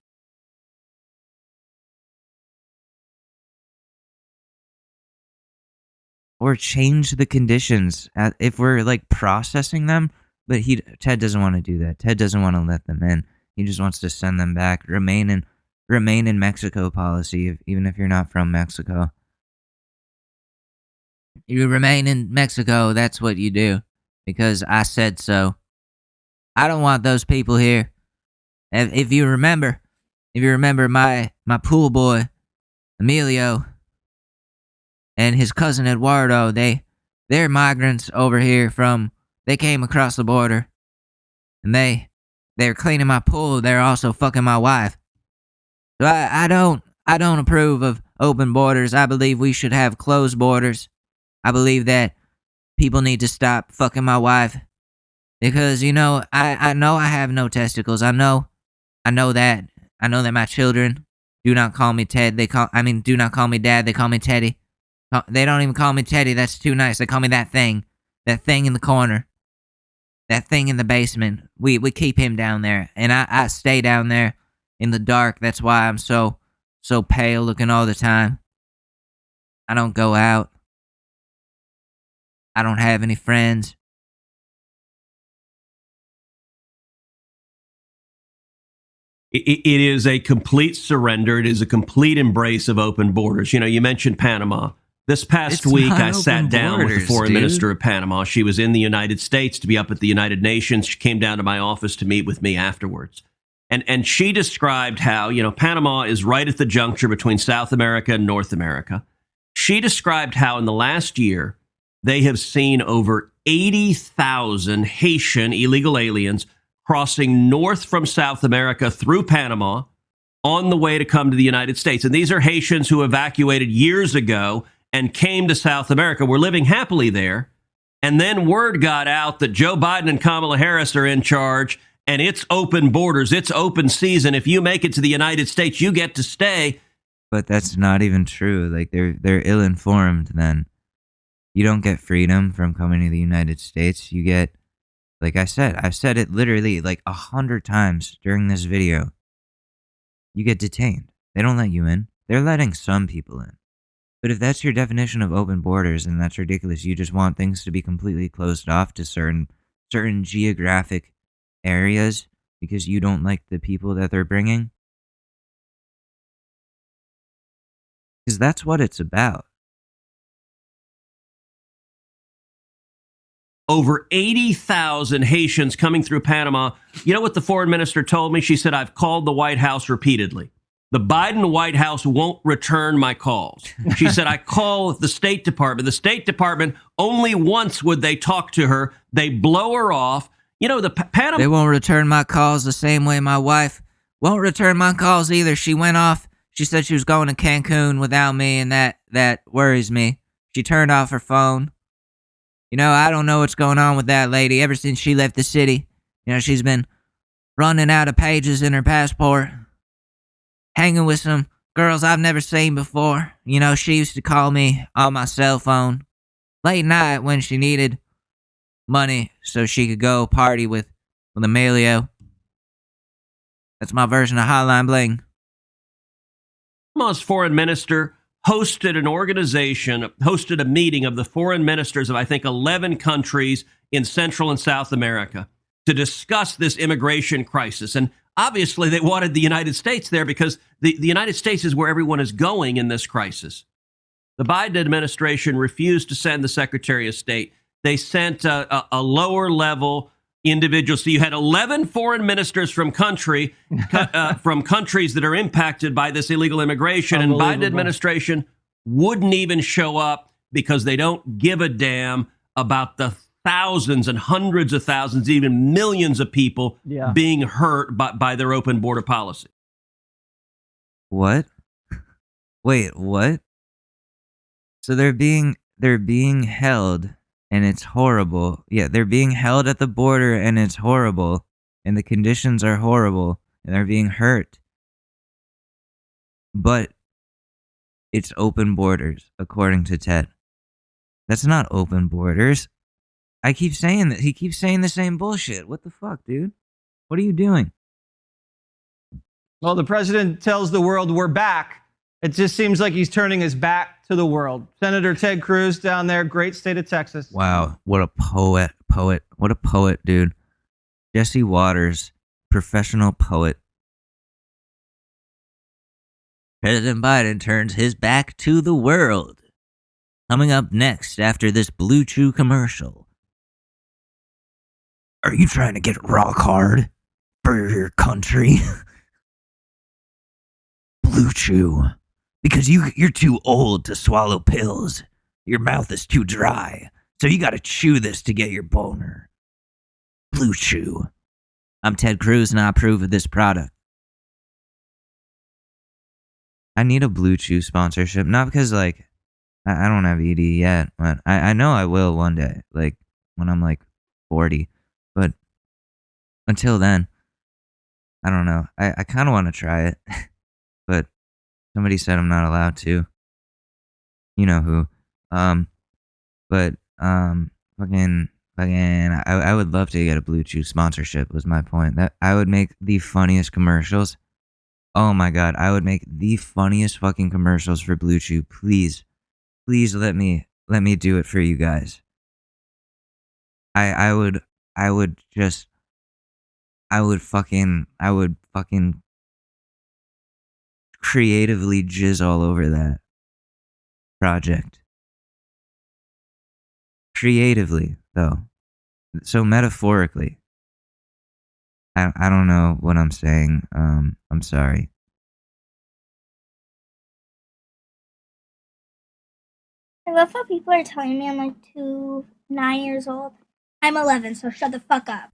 Or change the conditions if we're like processing them. But Ted doesn't want to do that. Ted doesn't want to let them in. He just wants to send them back. Remain in Mexico policy, even if you're not from Mexico. You remain in Mexico, that's what you do. Because I said so. I don't want those people here. If you remember my pool boy, Emilio, and his cousin Eduardo, they're migrants over here they came across the border. And they're cleaning my pool, they're also fucking my wife. So I don't approve of open borders. I believe we should have closed borders. I believe that people need to stop fucking my wife. Because, I know I have no testicles. I know that my children do not call me Ted. Do not call me Dad. They call me Teddy. They don't even call me Teddy. That's too nice. They call me that thing in the corner. That thing in the basement. We keep him down there. And I stay down there in the dark. That's why I'm so pale looking all the time. I don't go out. I don't have any friends. It is a complete surrender. It is a complete embrace of open borders. You mentioned Panama. This past week, I sat down with the foreign minister of Panama. She was in the United States to be up at the United Nations. She came down to my office to meet with me afterwards. And she described how, Panama is right at the juncture between South America and North America. She described how in the last year, they have seen over 80,000 Haitian illegal aliens crossing north from South America through Panama on the way to come to the United States. And these are Haitians who evacuated years ago and came to South America, were living happily there. And then word got out that Joe Biden and Kamala Harris are in charge, and it's open borders. It's open season. If you make it to the United States, you get to stay. But that's not even true. Like, they're ill-informed then. You don't get freedom from coming to the United States. You get, like I said, I've said it literally like 100 times during this video. You get detained. They don't let you in. They're letting some people in. But if that's your definition of open borders, then that's ridiculous. You just want things to be completely closed off to certain geographic areas because you don't like the people that they're bringing? Because that's what it's about. Over 80,000 Haitians coming through Panama. You know what the foreign minister told me? She said, I've called the White House repeatedly. The Biden White House won't return my calls. She said, I call the State Department. The State Department, only once would they talk to her. They blow her off. You know, the Panama... They won't return my calls the same way my wife won't return my calls either. She went off. She said she was going to Cancun without me, and that worries me. She turned off her phone. You know, I don't know what's going on with that lady. Ever since she left the city, you know, she's been running out of pages in her passport, hanging with some girls I've never seen before. You know, she used to call me on my cell phone late night when she needed money so she could go party with Emilio. That's my version of Hotline Bling. Panama's foreign minister hosted a meeting of the foreign ministers of, I think, 11 countries in Central and South America to discuss this immigration crisis. And obviously, they wanted the United States there because the United States is where everyone is going in this crisis. The Biden administration refused to send the Secretary of State. They sent a lower level individual. So you had 11 foreign ministers from countries that are impacted by this illegal immigration, and Biden administration wouldn't even show up because they don't give a damn about the thousands and hundreds of thousands, even millions of people being hurt by their open border policy. What? Wait, what? So they're being held. And it's horrible. Yeah, they're being held at the border and it's horrible. And the conditions are horrible. And they're being hurt. But it's open borders, according to Ted. That's not open borders. I keep saying that. He keeps saying the same bullshit. What the fuck, dude? What are you doing? Well, the president tells the world we're back. It just seems like he's turning his back to the world. Senator Ted Cruz down there, great state of Texas. Wow, what a poet. What a poet, dude. Jesse Waters, professional poet. President Biden turns his back to the world. Coming up next after this Blue Chew commercial. Are you trying to get rock hard for your country? Blue Chew. Because you're too old to swallow pills. Your mouth is too dry. So you gotta chew this to get your boner. Blue Chew. I'm Ted Cruz and I approve of this product. I need a Blue Chew sponsorship. Not because, like, I don't have ED yet. But I know I will one day. Like, when I'm, like, 40. But until then, I don't know. I kind of want to try it. But somebody said I'm not allowed to. You know who. I would love to get a Blue Chew sponsorship was my point. That I would make the funniest commercials. Oh my god, I would make the funniest fucking commercials for Blue Chew. Please let me do it for you guys. I would fucking creatively jizz all over that project. Creatively, though. So metaphorically. I don't know what I'm saying. I'm sorry. I love how people are telling me I'm like 9 years old. I'm 11, so shut the fuck up.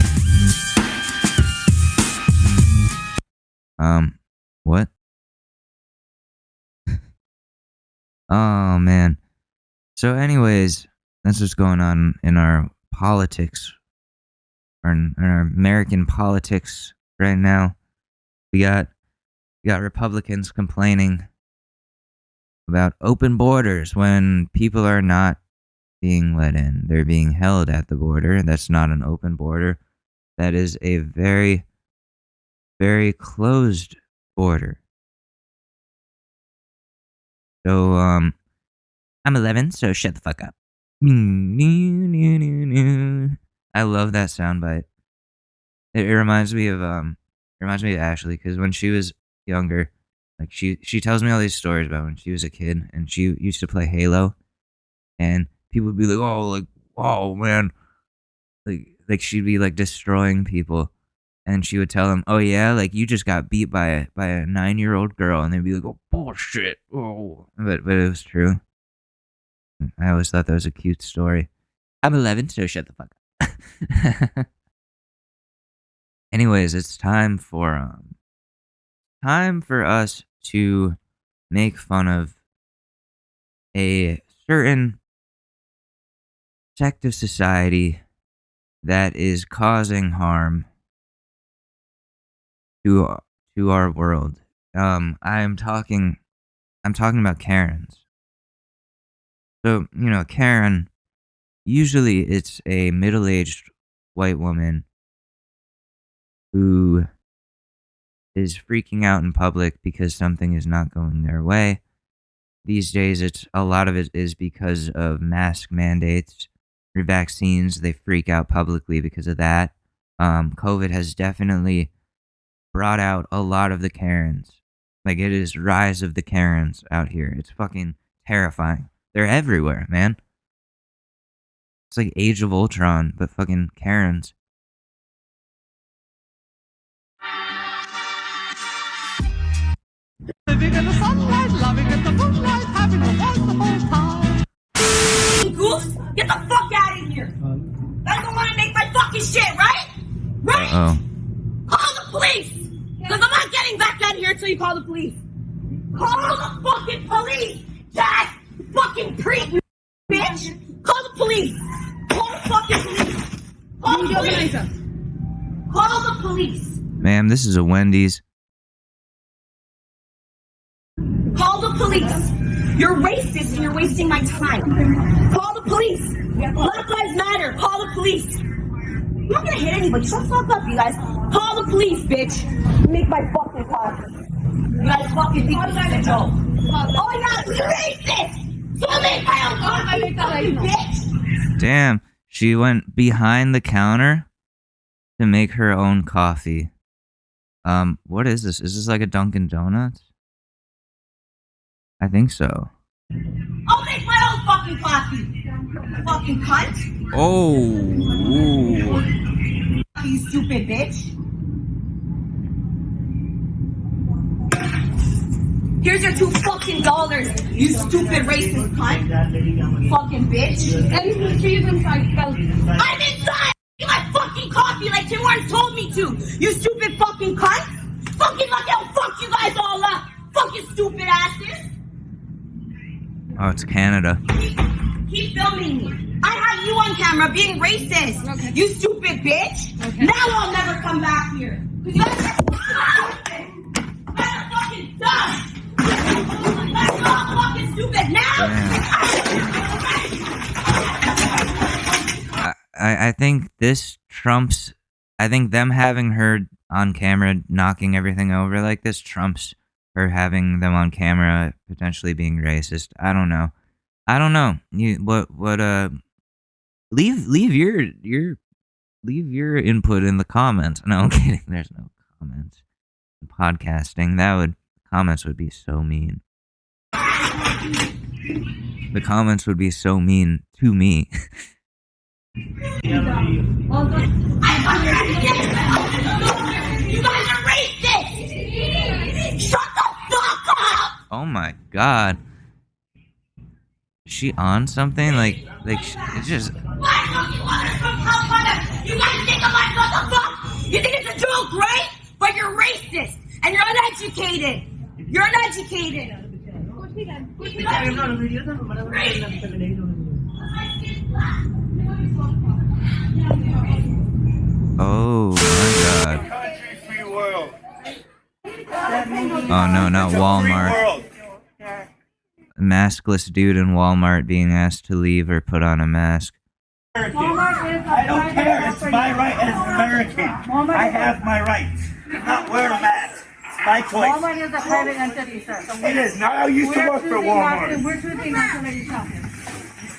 What? Oh, man. So anyways, that's what's going on in our politics, or in our American politics right now. We got Republicans complaining about open borders when people are not being let in. They're being held at the border. That's not an open border. That is a very, very closed border. So, I'm 11, so shut the fuck up. I love that soundbite. It reminds me of Ashley, because when she was younger, like she tells me all these stories about when she was a kid and she used to play Halo, and people would be like, oh man, like she'd be like destroying people, and she would tell them, oh yeah, like you just got beat by a 9-year-old girl, and they'd be like, oh bullshit, oh, but it was true. I always thought that was a cute story. I'm 11, so shut the fuck up. Anyways, it's time for us to make fun of a certain sect of society that is causing harm to our world. I'm talking about Karens. So, Karen, usually it's a middle-aged white woman who is freaking out in public because something is not going their way. These days, a lot of it is because of mask mandates or vaccines. They freak out publicly because of that. COVID has definitely brought out a lot of the Karens. Like, it is rise of the Karens out here. It's fucking terrifying. They're everywhere, man. It's like Age of Ultron, but fucking Karens. Living in the sunlight, loving in the moonlight, having a wonderful time. Goose, get the fuck out of here! I don't want to make my fucking shit, right? Right? Uh-oh. Call the police! Because I'm not getting back out here until you call the police. Call the fucking police! Jack! Fucking creep, bitch! Call the police! Call the fucking police! Call the police! Call the police! Ma'am, this is a Wendy's. Call the police! You're racist and you're wasting my time. Call the police! Black Lives Matter! Call the police! I'm not gonna hit anybody. Shut the fuck up, you guys. Call the police, bitch! Make my fucking car. You guys fucking think this is a joke. Oh yeah, you're racist! So I make my own car, you fucking bitch! Damn, she went behind the counter to make her own coffee. What is this? Is this like a Dunkin' Donuts? I think so. I'll make my own fucking coffee. Fucking cunt. Oh. You stupid bitch. Here's your $2 you stupid racist cunt. Fucking bitch. And she's inside. I'm inside. My fucking coffee like Tim Hortons told me to. You stupid fucking cunt. Fucking lucky I'll fuck you guys all up. Fucking stupid asses. Oh, it's Canada. Keep filming me. I have you on camera being racist. Okay. You stupid bitch. Okay. Now I'll never come back here. You guys are fucking dumb. That's all fucking stupid now. I think this trumps. I think them having her on camera knocking everything over like this trumps her having them on camera potentially being racist. I don't know. Leave your input in the comments. No, I'm kidding. There's no comments. In podcasting, comments would be so mean. The comments would be so mean to me. You guys are racist! Shut the fuck up! Oh my god. Is she on something? It's just... Why don't you want us from Calcutta? You guys think I'm like, what the fuck? You think it's a joke, right? But you're racist, and you're uneducated. You're uneducated. Oh my god. Country, free world. Oh no, not Walmart. A maskless dude in Walmart being asked to leave or put on a mask. I don't care. It's my right as an American. I have my rights. Not wear a mask. It's my choice. Walmart is a private entity, sir. So it is. Now I used to work for Walmart. We're treating nationality shopping.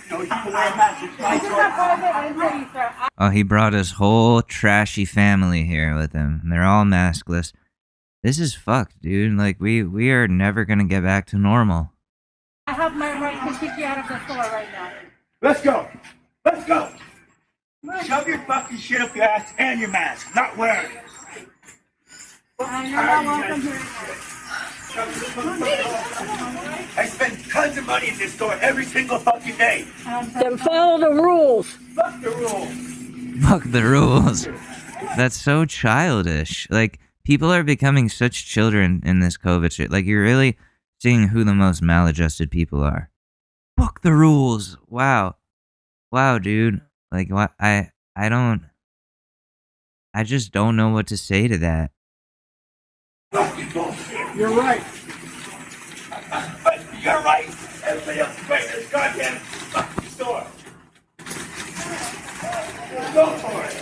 You know, you can wear a mask. It's my choice. Oh, he brought his whole trashy family here with him. And they're all maskless. This is fucked, dude. Like, we are never gonna get back to normal. I have my right to kick you out of the store right now. Let's go. Let's go. Shove your fucking shit up your ass and your mask. Not wearing it. I know I welcome here. I spend tons of money in this store every single fucking day. Then follow the rules. Fuck the rules. Fuck the rules. That's so childish. Like, people are becoming such children in this COVID shit. Like, you're really seeing who the most maladjusted people are. Fuck the rules. Wow. Wow, dude. Like, what? I just don't know what to say to that. Fucking bullshit. You're right. You're right. Everybody else is right in this goddamn fucking store. Go for it.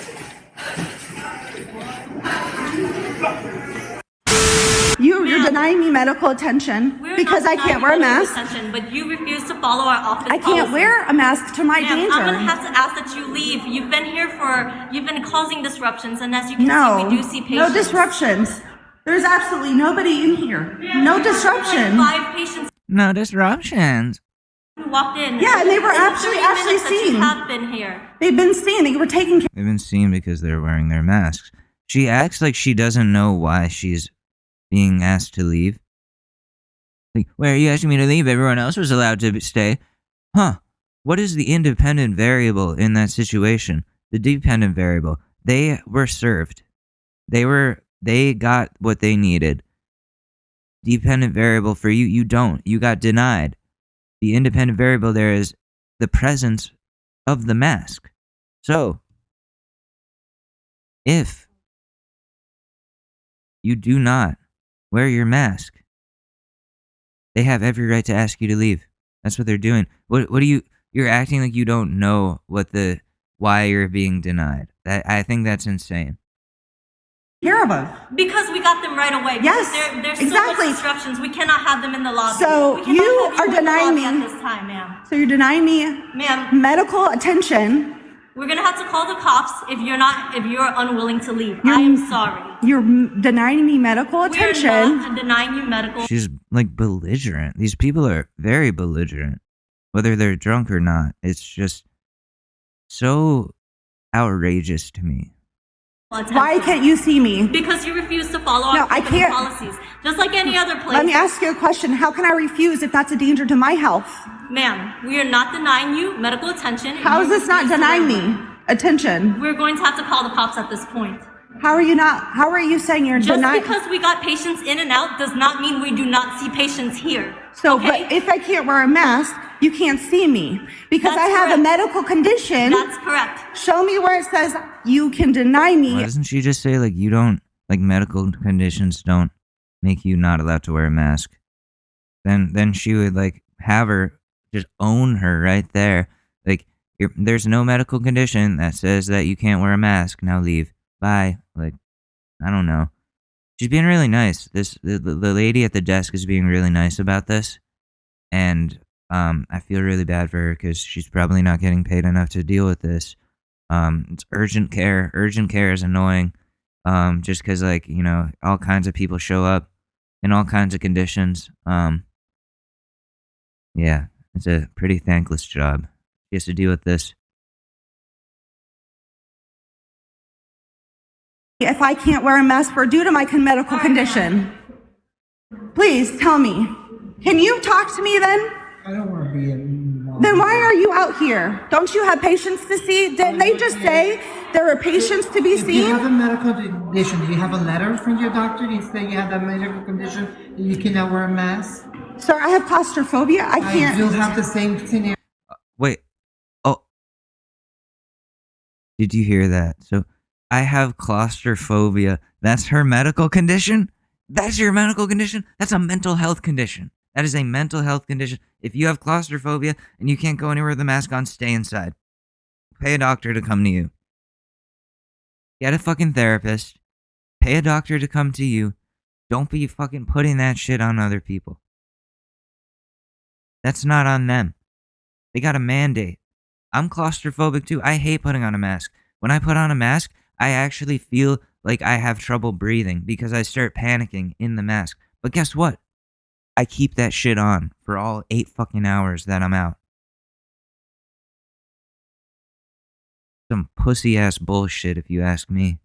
You're denying me medical attention because I can't wear a mask. But you refuse to follow our office I can't wear a mask to my danger. I'm gonna have to ask that you leave. You've been causing disruptions, and as you can see, we do see patients. No disruptions. There's absolutely nobody in here. No disruption. 5 patients No disruptions. who walked in. Yeah, and they were actually seen. seen. Have been here. They've been seen. They were taken care. They've been seen because they're wearing their masks. She acts like she doesn't know why she's being asked to leave. Like, why are you asking me to leave? Everyone else was allowed to stay. Huh. What is the independent variable in that situation? The dependent variable. They were served. They got what they needed. Dependent variable for you, you don't. You got denied. The independent variable there is the presence of the mask. So, if you do not wear your mask, they have every right to ask you to leave. That's what they're doing. What do you're acting like you don't know why you're being denied. I think that's insane. Care of them. Because we got them right away. Yes, There's exactly. so much disruptions. We cannot have them in the lobby. So We cannot you have are in the denying lobby me. at this time, ma'am. So you're denying me Ma'am. medical attention. We're gonna have to call the cops if you're unwilling to leave. I am sorry. You're denying me medical attention. We're not denying you medical. She's like belligerent. These people are very belligerent, whether they're drunk or not. It's just so outrageous to me. Why can't you see me? Because you refuse to follow our I company can't. policies, just like any other place. Let me ask you a question. How can I refuse if that's a danger to my health? Ma'am, we are not denying you medical attention. How is this not denying me attention? We're going to have to call the cops at this point. How are you saying you're denying? Just because we got patients in and out does not mean we do not see patients here. So, but if I can't wear a mask, you can't see me because I have a medical condition. That's correct. Show me where it says you can deny me. Why doesn't she just say like you don't, like medical conditions don't make you not allowed to wear a mask? Then she would like have her just own her right there. Like there's no medical condition that says that you can't wear a mask. Now leave. Bye. Like, I don't know. She's being really nice. The lady at the desk is being really nice about this, and I feel really bad for her because she's probably not getting paid enough to deal with this. It's urgent care. Urgent care is annoying. Just because like all kinds of people show up in all kinds of conditions. Yeah, it's a pretty thankless job. She has to deal with this. If I can't wear a mask due to my medical condition, please tell me. Can you talk to me then? I don't want to be in. Then why are you out here? Don't you have patients to see? Didn't they just say there are patients to be If seen? you have a medical condition, do you have a letter from your doctor? Do you say you have that medical condition and you cannot wear a mask? Sir, I have claustrophobia. I can't. I do have the same scenario. Wait. Oh. Did you hear that? So I have claustrophobia. That's her medical condition? That's your medical condition? That's a mental health condition. That is a mental health condition. If you have claustrophobia and you can't go anywhere with a mask on, stay inside. Pay a doctor to come to you. Get a fucking therapist. Pay a doctor to come to you. Don't be fucking putting that shit on other people. That's not on them. They got a mandate. I'm claustrophobic too. I hate putting on a mask. When I put on a mask, I actually feel like I have trouble breathing because I start panicking in the mask. But guess what? I keep that shit on for all 8 fucking hours that I'm out. Some pussy ass bullshit if you ask me.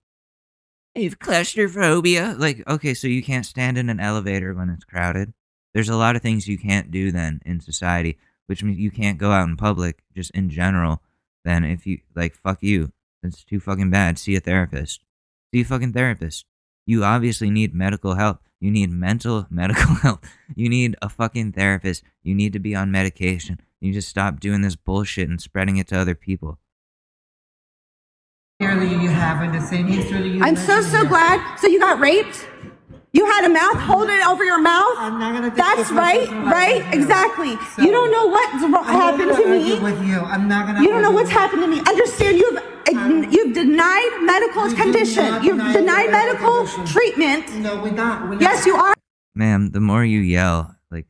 I have claustrophobia. Like, okay, so you can't stand in an elevator when it's crowded. There's a lot of things you can't do then in society, which means you can't go out in public just in general. Then if you, like, fuck you. It's too fucking bad. See a therapist. See a fucking therapist. You obviously need medical help. You need medical help. You need a fucking therapist. You need to be on medication. You just stop doing this bullshit and spreading it to other people. Clearly you haven't. The same history you I'm so glad. So you got raped? You had a mouth, hold it over your mouth? I'm not gonna That's right, right? Exactly. So, you don't know what happened to me. With you. I'm not gonna you don't know what's happened to me. Understand, you've denied medical condition. You've denied medical treatment. No, we're not. Yes, you are. Ma'am, the more you yell, like,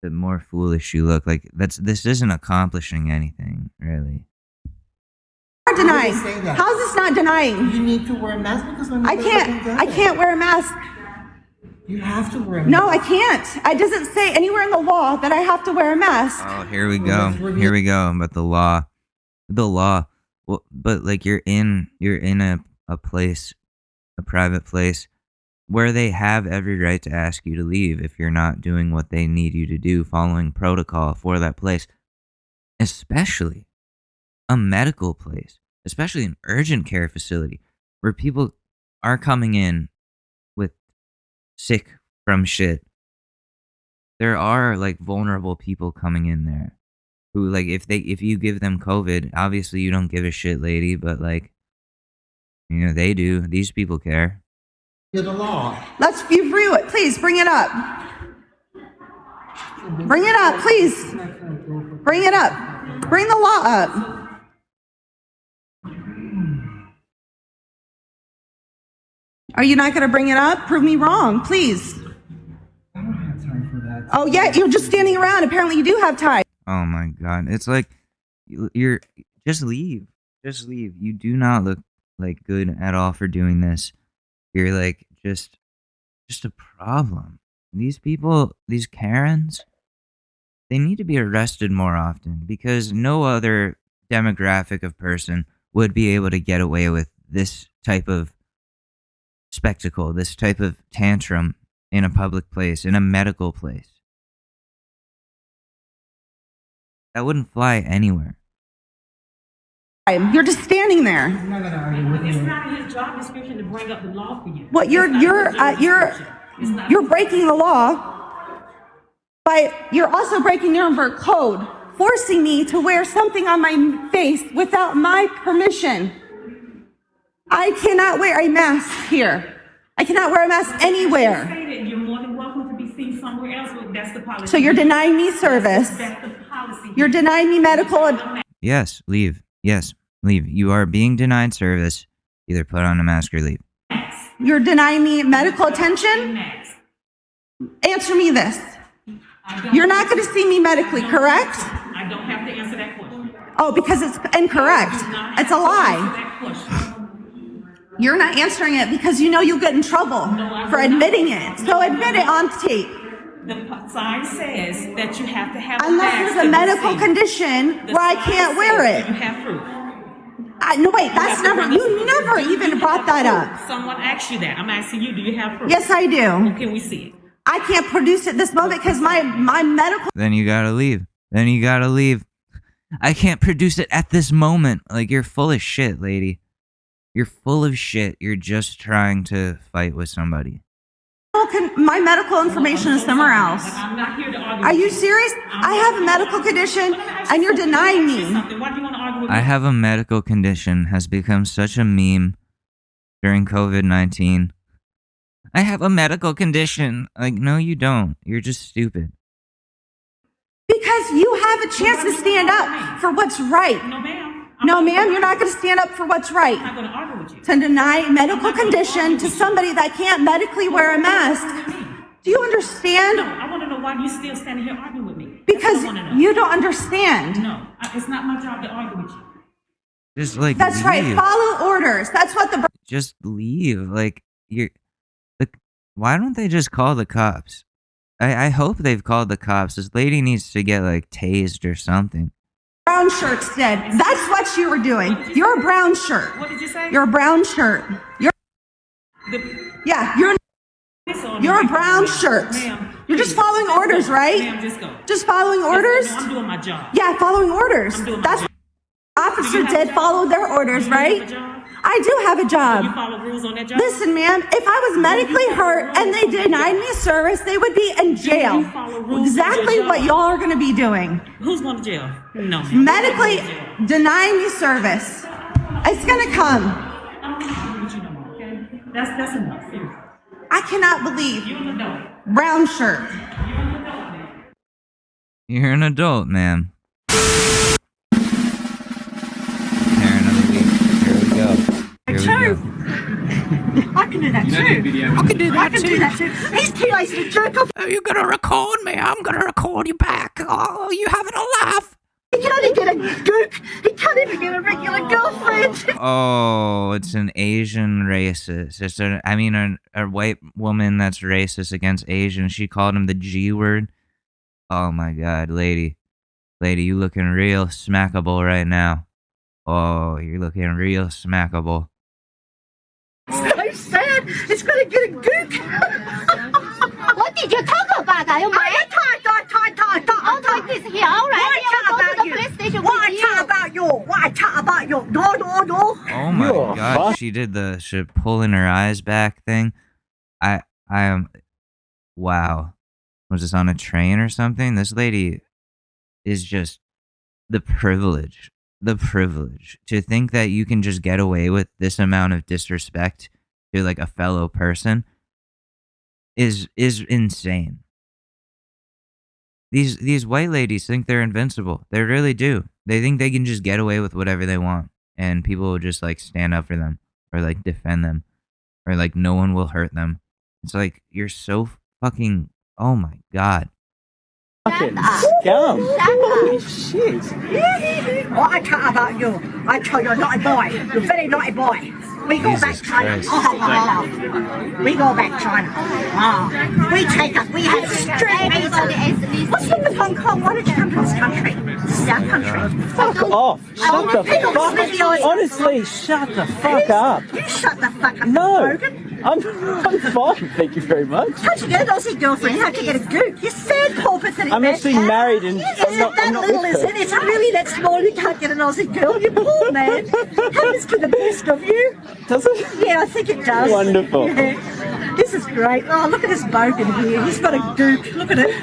the more foolish you look. Like, this isn't accomplishing anything, really. Denying. How's this not denying? You need to wear a mask because when I can't wear a mask. You have to wear a mask. No, I can't. It doesn't say anywhere in the law that I have to wear a mask. Oh, here we go. Here we go. But the law. Well, but like you're in a place, a private place, where they have every right to ask you to leave if you're not doing what they need you to do, following protocol for that place, especially a medical place, especially an urgent care facility where people are coming in with sick from shit. There are like vulnerable people coming in there who, like, if you give them COVID, obviously you don't give a shit, lady, but like, you know, they do. These people care. You're the law. Let's view through it. Please bring it up. Bring it up, please. Bring it up. Bring the law up. Are you not going to bring it up? Prove me wrong, please. I don't have time for that. Oh, yeah, you're just standing around. Apparently you do have time. Oh my God. It's like, you're, just leave. Just leave. You do not look like good at all for doing this. You're like, just a problem. These people, these Karens, they need to be arrested more often because no other demographic of person would be able to get away with this type of spectacle, this type of tantrum in a public place, in a medical place. That wouldn't fly anywhere. You're just standing there. I'm not gonna argue with you. It's not his job description to bring up the law for you. Well, you're breaking the law, but you're also breaking Nuremberg code, forcing me to wear something on my face without my permission. I cannot wear a mask here. I cannot wear a mask anywhere. You're more than welcome to be seen somewhere else. That's the policy. So you're denying me service. That's the policy. You're denying me medical. Yes, leave. Yes, leave. You are being denied service. Either put on a mask or leave. You're denying me medical attention? Answer me this. You're not going to see me medically, correct? I don't have to answer that question. Oh, because it's incorrect. It's a lie. You're not answering it because you know you'll get in trouble for admitting it. So admit it on tape. The sign says that you have to have unless there's a medical condition where I can't wear it. You have proof. No, wait, that's never, you never even brought that up. Someone asked you that. I'm asking you, do you have proof? Yes, I do. Can we see it? I can't produce it this moment because my medical. Then you gotta leave. I can't produce it at this moment. Like, you're full of shit, lady. You're full of shit. You're just trying to fight with somebody. My medical information is somewhere else. I'm not here to argue. Are you serious? I have a medical condition and you're denying me. Why do you want to argue with me? I have a medical condition has become such a meme during COVID-19. I have a medical condition. Like, no, you don't. You're just stupid. Because you have a chance to stand up for what's right. No, ma'am. No, ma'am, you're not going to stand up for what's right. I'm not going to argue with you. To deny medical condition to somebody that can't medically wear a mask. Do you understand? No, I want to know why you still standing here arguing with me. Because Because you don't understand. No, it's not my job to argue with you. Just like That's leave. right. Follow orders. That's what the. Just leave. Like why don't they just call the cops? I hope they've called the cops. This lady needs to get like tased or something. Brown shirts did. That's what you were doing. You're a brown shirt. What did you say? You're a brown shirt. You're a brown shirt. You're just following orders, right? Ma'am, just go. Just following orders? No, I'm doing my job. Yeah, following orders. That's what the officer did, follow their orders, right? I do have a job. You follow rules on that job? Listen, ma'am, if I was medically hurt and they denied me service, they would be in jail. Exactly what y'all are going to be doing. Who's going to jail? No, ma'am. Medically denying me service. It's going to come. I don't care what you know, okay? That's enough. Seriously. I cannot believe. You're an adult. Brown shirt. You're an adult, ma'am. I can do that too. I can do that too. He's too lazy to jerk off. Are you gonna record me? I'm gonna record you back. Oh, you having a laugh? He can't even get a gook. He can't even get a regular girlfriend. Oh, it's an Asian racist. It's a white woman that's racist against Asians. She called him the G word. Oh my God, lady, you looking real smackable right now. Oh, you're looking real smackable. It's so sad. It's gonna get a gook. What did you talk about? Are you mad? I Oh, this here. All right. What I talk about you? What I talk about you? No. Oh my God, she did the pulling her eyes back thing. I am, wow. Was this on a train or something? This lady is just the privilege to think that you can just get away with this amount of disrespect to like a fellow person is insane. These white ladies think they're invincible. They really do. They think they can just get away with whatever they want, and people will just like stand up for them or like defend them, or like no one will hurt them. It's like you're so fucking, oh my God. Fucking scum. Holy shit. What I talk about you? I tell you, naughty boy. You're a very naughty boy. We go back China. We go back China. We have straight Asian. What's wrong with Hong Kong? Why don't you come to this country? This is our country. Fuck off. Shut the fuck. Honestly, shut the fuck up. You shut the fuck up. No. I'm fine, thank you very much. Can't you get an Aussie girlfriend? You have to get a gook. You're sad, poor pathetic. I'm actually married and I'm not little, with is her. it? It's really that small. You can't get an Aussie girl. You poor man. Happens to the best of you. Does it? Yeah, I think it does. Wonderful. Yeah. This is great. Oh, look at this boat in here. He's got a gook. Look at it.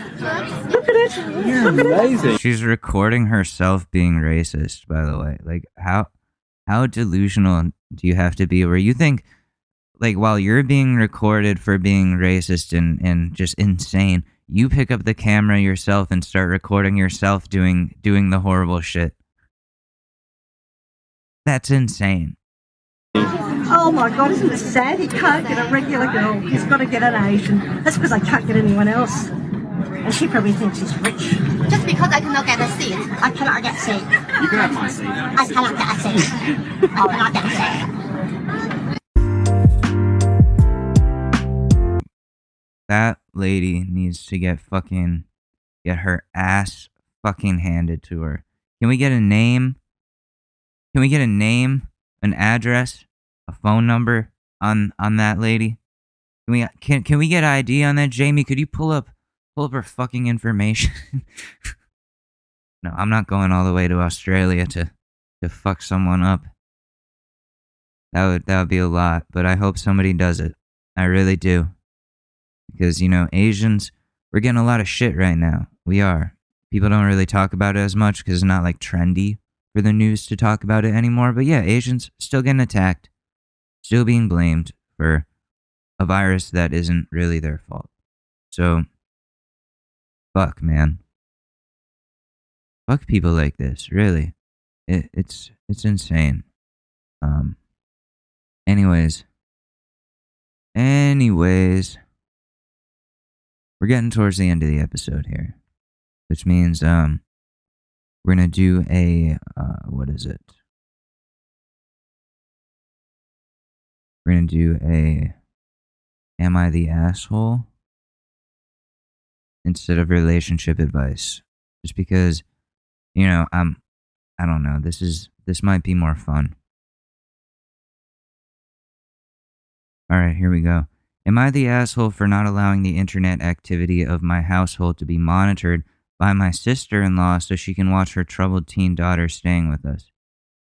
Look at it. You're amazing. She's recording herself being racist, by the way. Like, how delusional do you have to be where you think, like, while you're being recorded for being racist and just insane, you pick up the camera yourself and start recording yourself doing the horrible shit. That's insane. Oh my God, isn't it sad? He can't get a regular girl. He's got to get an Asian. That's because I can't get anyone else. And she probably thinks he's rich. Just because I cannot get a seat. I cannot get a seat. You can have my seat. I cannot get a seat. I will not get a seat. That lady needs to get her ass fucking handed to her. Can we get a name? Can we get a name, an address, a phone number on that lady? Can we get ID on that? Jamie, could you pull up her fucking information? No, I'm not going all the way to Australia to fuck someone up. That would be a lot, but I hope somebody does it. I really do. Because, you know, Asians, we're getting a lot of shit right now. We are. People don't really talk about it as much because it's not like trendy for the news to talk about it anymore. But yeah, Asians still getting attacked, still being blamed for a virus that isn't really their fault. So, fuck, man. Fuck people like this, really. It's insane. Anyways, we're getting towards the end of the episode here. which means we're gonna do a what is it? We're gonna do a Am I the Asshole instead of relationship advice. Just because, I don't know, this might be more fun. Alright, here we go. Am I the asshole for not allowing the internet activity of my household to be monitored by my sister-in-law so she can watch her troubled teen daughter staying with us?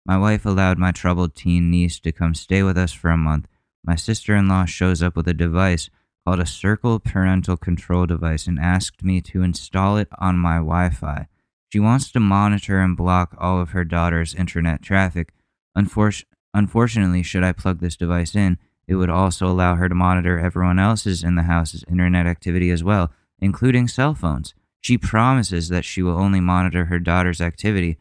My wife allowed my troubled teen niece to come stay with us for a month. My sister-in-law shows up with a device called a Circle Parental Control Device and asked me to install it on my Wi-Fi. She wants to monitor and block all of her daughter's internet traffic. Unfortunately, should I plug this device in, it would also allow her to monitor everyone else's in the house's internet activity as well, including cell phones. She promises that she will only monitor her daughter's activity,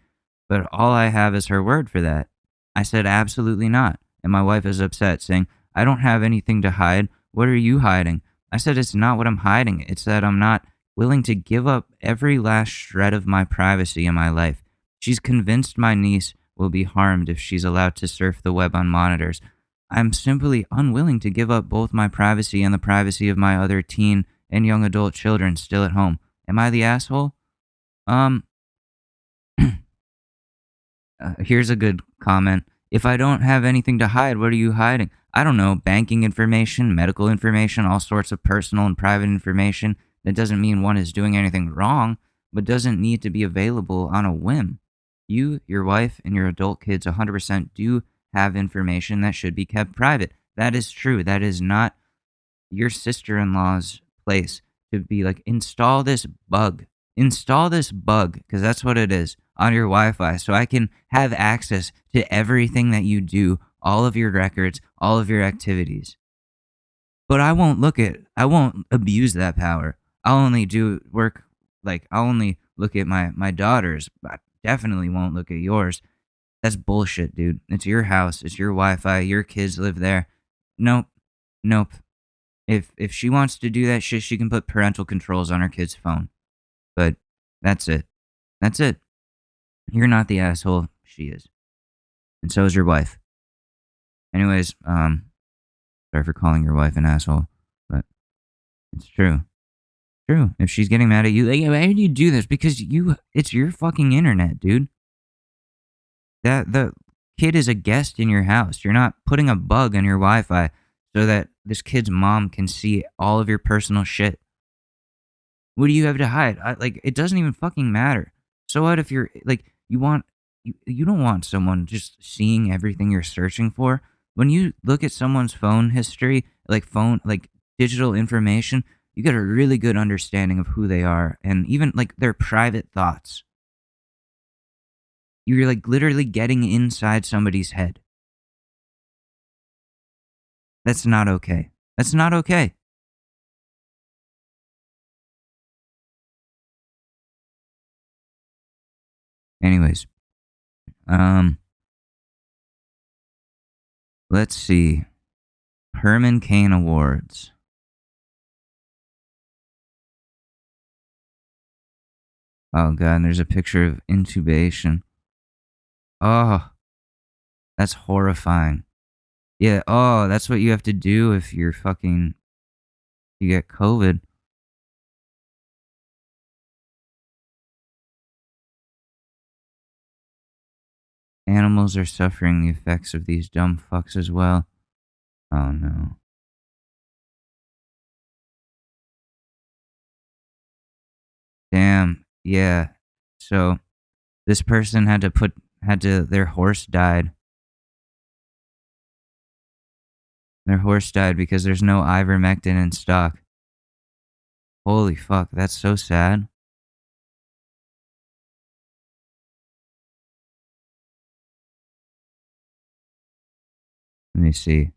but all I have is her word for that. I said absolutely not, and my wife is upset, saying, I don't have anything to hide. What are you hiding? I said it's not what I'm hiding. It's that I'm not willing to give up every last shred of my privacy in my life. She's convinced my niece will be harmed if she's allowed to surf the web on monitors. I'm simply unwilling to give up both my privacy and the privacy of my other teen and young adult children still at home. Am I the asshole? Here's a good comment. If I don't have anything to hide, what are you hiding? I don't know, banking information, medical information, all sorts of personal and private information. That doesn't mean one is doing anything wrong, but doesn't need to be available on a whim. You, your wife, and your adult kids 100% do have information that should be kept private. That is true. That is not your sister-in-law's place to be like, install this bug, because that's what it is, on your Wi-Fi, so I can have access to everything that you do, all of your records, all of your activities. But I won't abuse that power. I'll only I'll only look at my daughters, but I definitely won't look at yours. That's bullshit, dude. It's your house, it's your Wi-Fi, your kids live there. Nope. If she wants to do that shit, she can put parental controls on her kid's phone. But that's it. You're not the asshole. She is. And so is your wife. Anyways, sorry for calling your wife an asshole, but it's true. True. If she's getting mad at you, like, why did you do this? Because it's your fucking internet, dude. The kid is a guest in your house. You're not putting a bug on your Wi-Fi so that this kid's mom can see all of your personal shit. What do you have to hide? It doesn't even fucking matter. So what if you're you don't want someone just seeing everything you're searching for? When you look at someone's phone history, digital information, you get a really good understanding of who they are and even their private thoughts. You're literally getting inside somebody's head. That's not okay. That's not okay. Anyways, let's see. Herman Cain Awards. Oh god, and there's a picture of intubation. Oh, that's horrifying. Yeah, oh, that's what you have to do if you get COVID. Animals are suffering the effects of these dumb fucks as well. Oh no. Damn, yeah. So, this person their horse died. Their horse died because there's no ivermectin in stock. Holy fuck, that's so sad. Let me see.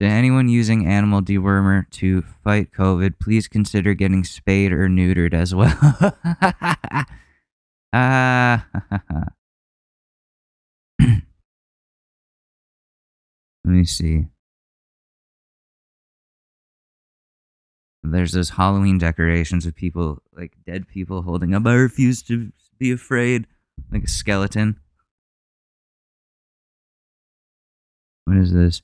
To anyone using animal dewormer to fight COVID, please consider getting spayed or neutered as well. Let me see. There's those Halloween decorations of people, like dead people holding up, I refuse to be afraid, like a skeleton. What is this?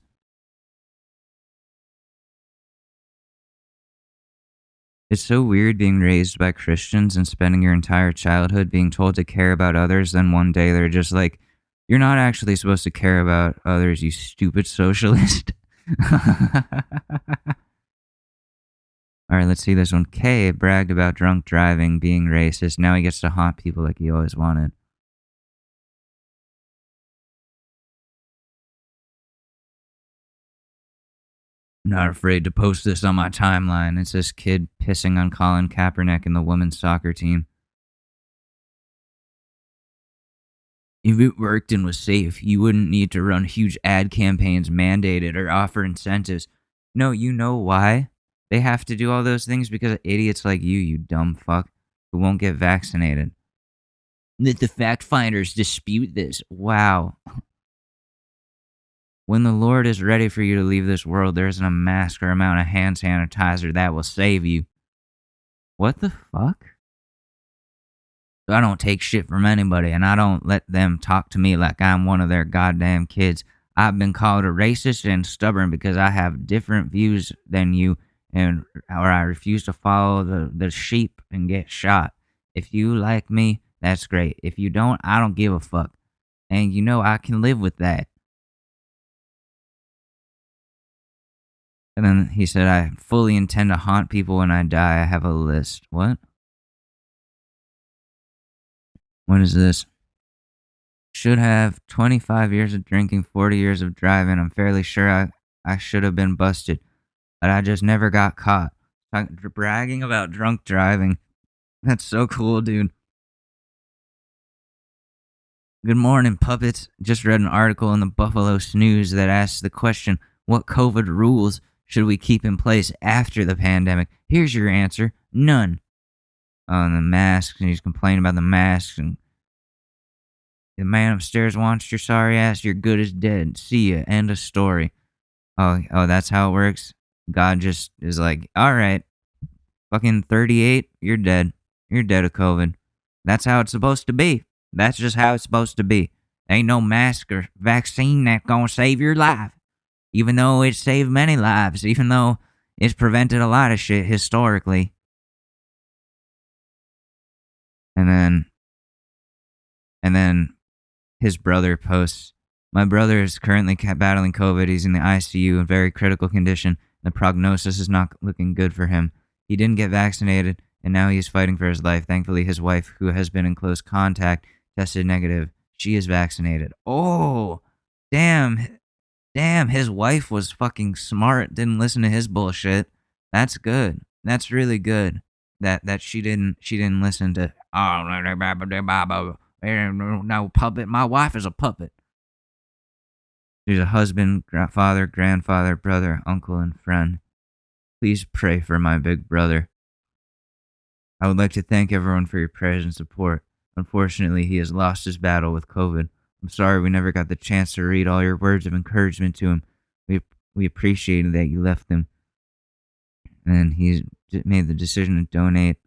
It's so weird being raised by Christians and spending your entire childhood being told to care about others, then one day they're just like, you're not actually supposed to care about others, you stupid socialist. Alright, let's see this one. K bragged about drunk driving, being racist. Now he gets to haunt people like he always wanted. I'm not afraid to post this on my timeline. It's this kid pissing on Colin Kaepernick and the women's soccer team. If it worked and was safe, you wouldn't need to run huge ad campaigns mandated or offer incentives. No, you know why? They have to do all those things because of idiots like you dumb fuck, who won't get vaccinated. Let the fact finders dispute this. Wow. When the Lord is ready for you to leave this world, there isn't a mask or amount of hand sanitizer that will save you. What the fuck? I don't take shit from anybody, and I don't let them talk to me like I'm one of their goddamn kids. I've been called a racist and stubborn because I have different views than you, or I refuse to follow the sheep and get shot. If you like me, that's great. If you don't, I don't give a fuck. And you know I can live with that. And then he said, I fully intend to haunt people when I die. I have a list. What? What is this? Should have 25 years of drinking, 40 years of driving. I'm fairly sure I should have been busted, but I just never got caught. Bragging about drunk driving. That's so cool, dude. Good morning, puppets. Just read an article in the Buffalo Snooze that asks the question, what COVID rules should we keep in place after the pandemic? Here's your answer. None. And the masks, and he's complaining about the masks, and the man upstairs wants your sorry ass, you're good as dead. See ya. End of story. Oh, that's how it works? God just is like, alright, fucking 38, you're dead. You're dead of COVID. That's how it's supposed to be. That's just how it's supposed to be. Ain't no mask or vaccine that's gonna save your life. Even though it saved many lives, even though it's prevented a lot of shit historically. And then his brother posts, my brother is currently battling COVID. He's in the ICU in very critical condition. The prognosis is not looking good for him. He didn't get vaccinated, and now he is fighting for his life. Thankfully, his wife, who has been in close contact, tested negative. She is vaccinated. Oh, damn, his wife was fucking smart. Didn't listen to his bullshit. That's good. That's really good. That she didn't listen to, no puppet. My wife is a puppet. She's a husband, father, grandfather, brother, uncle, and friend. Please pray for my big brother. I would like to thank everyone for your prayers and support. Unfortunately, he has lost his battle with COVID. I'm sorry we never got the chance to read all your words of encouragement to him. We appreciated that you left them. And he's made the decision to donate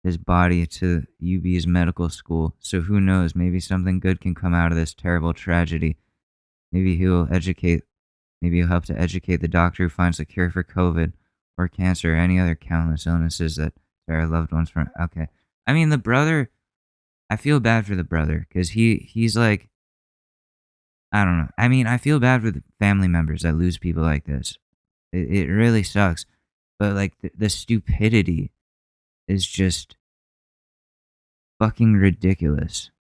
his body to UB's medical school. So who knows, maybe something good can come out of this terrible tragedy. Maybe he'll help to educate the doctor who finds a cure for COVID or cancer or any other countless illnesses that our loved ones from. Okay. I mean, the brother, I feel bad for the brother because he's like, I don't know. I mean, I feel bad for the family members that lose people like this. It really sucks. But like the stupidity is just fucking ridiculous.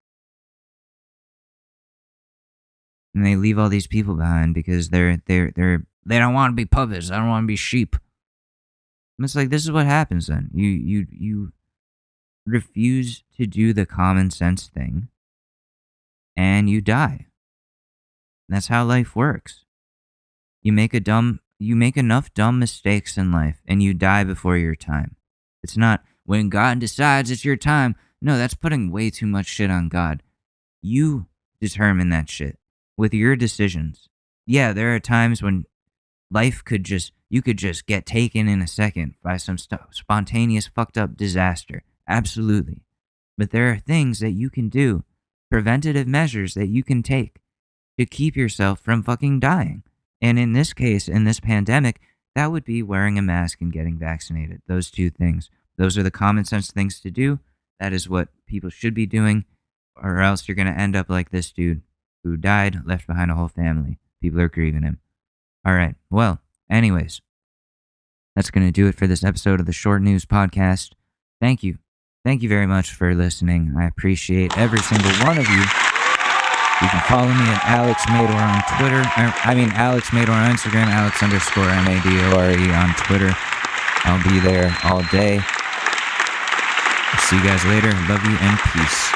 And they leave all these people behind because they don't want to be puppets. They don't want to be sheep. And it's like, this is what happens then. You refuse to do the common sense thing and you die. That's how life works. You make enough dumb mistakes in life and you die before your time. It's not when God decides it's your time. No, that's putting way too much shit on God. You determine that shit with your decisions. Yeah, there are times when Life you could just get taken in a second by some spontaneous fucked up disaster. Absolutely. But there are things that you can do, preventative measures that you can take to keep yourself from fucking dying. And in this case, in this pandemic, that would be wearing a mask and getting vaccinated. Those two things. Those are the common sense things to do. That is what people should be doing, or else you're going to end up like this dude who died, left behind a whole family. People are grieving him. All right. Well, anyways, that's going to do it for this episode of the Short News Podcast. Thank you. Thank you very much for listening. I appreciate every single one of you. You can follow me at Alex Mador on Twitter. Alex Mador on Instagram, Alex_Madore on Twitter. I'll be there all day. See you guys later. Love you and peace.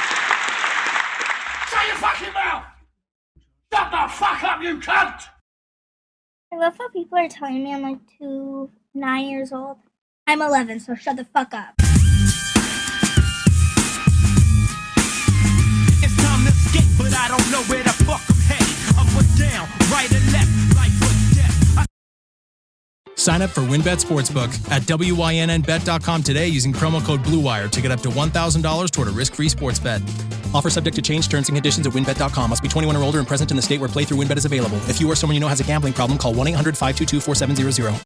Shut your fucking mouth! Shut the fuck up, you cunt! I love how people are telling me I'm like 9 years old. I'm 11, so shut the fuck up. It's time to skate, but I don't know where the fuck I'm headed. Up or down, right or left, life or death. Sign up for WinBet Sportsbook at WYNNBet.com today using promo code BLUEWIRE to get up to $1,000 toward a risk-free sports bet. Offer subject to change. Terms and conditions at WinBet.com. Must be 21 or older and present in the state where playthrough WinBet is available. If you or someone you know has a gambling problem, call 1-800-522-4700.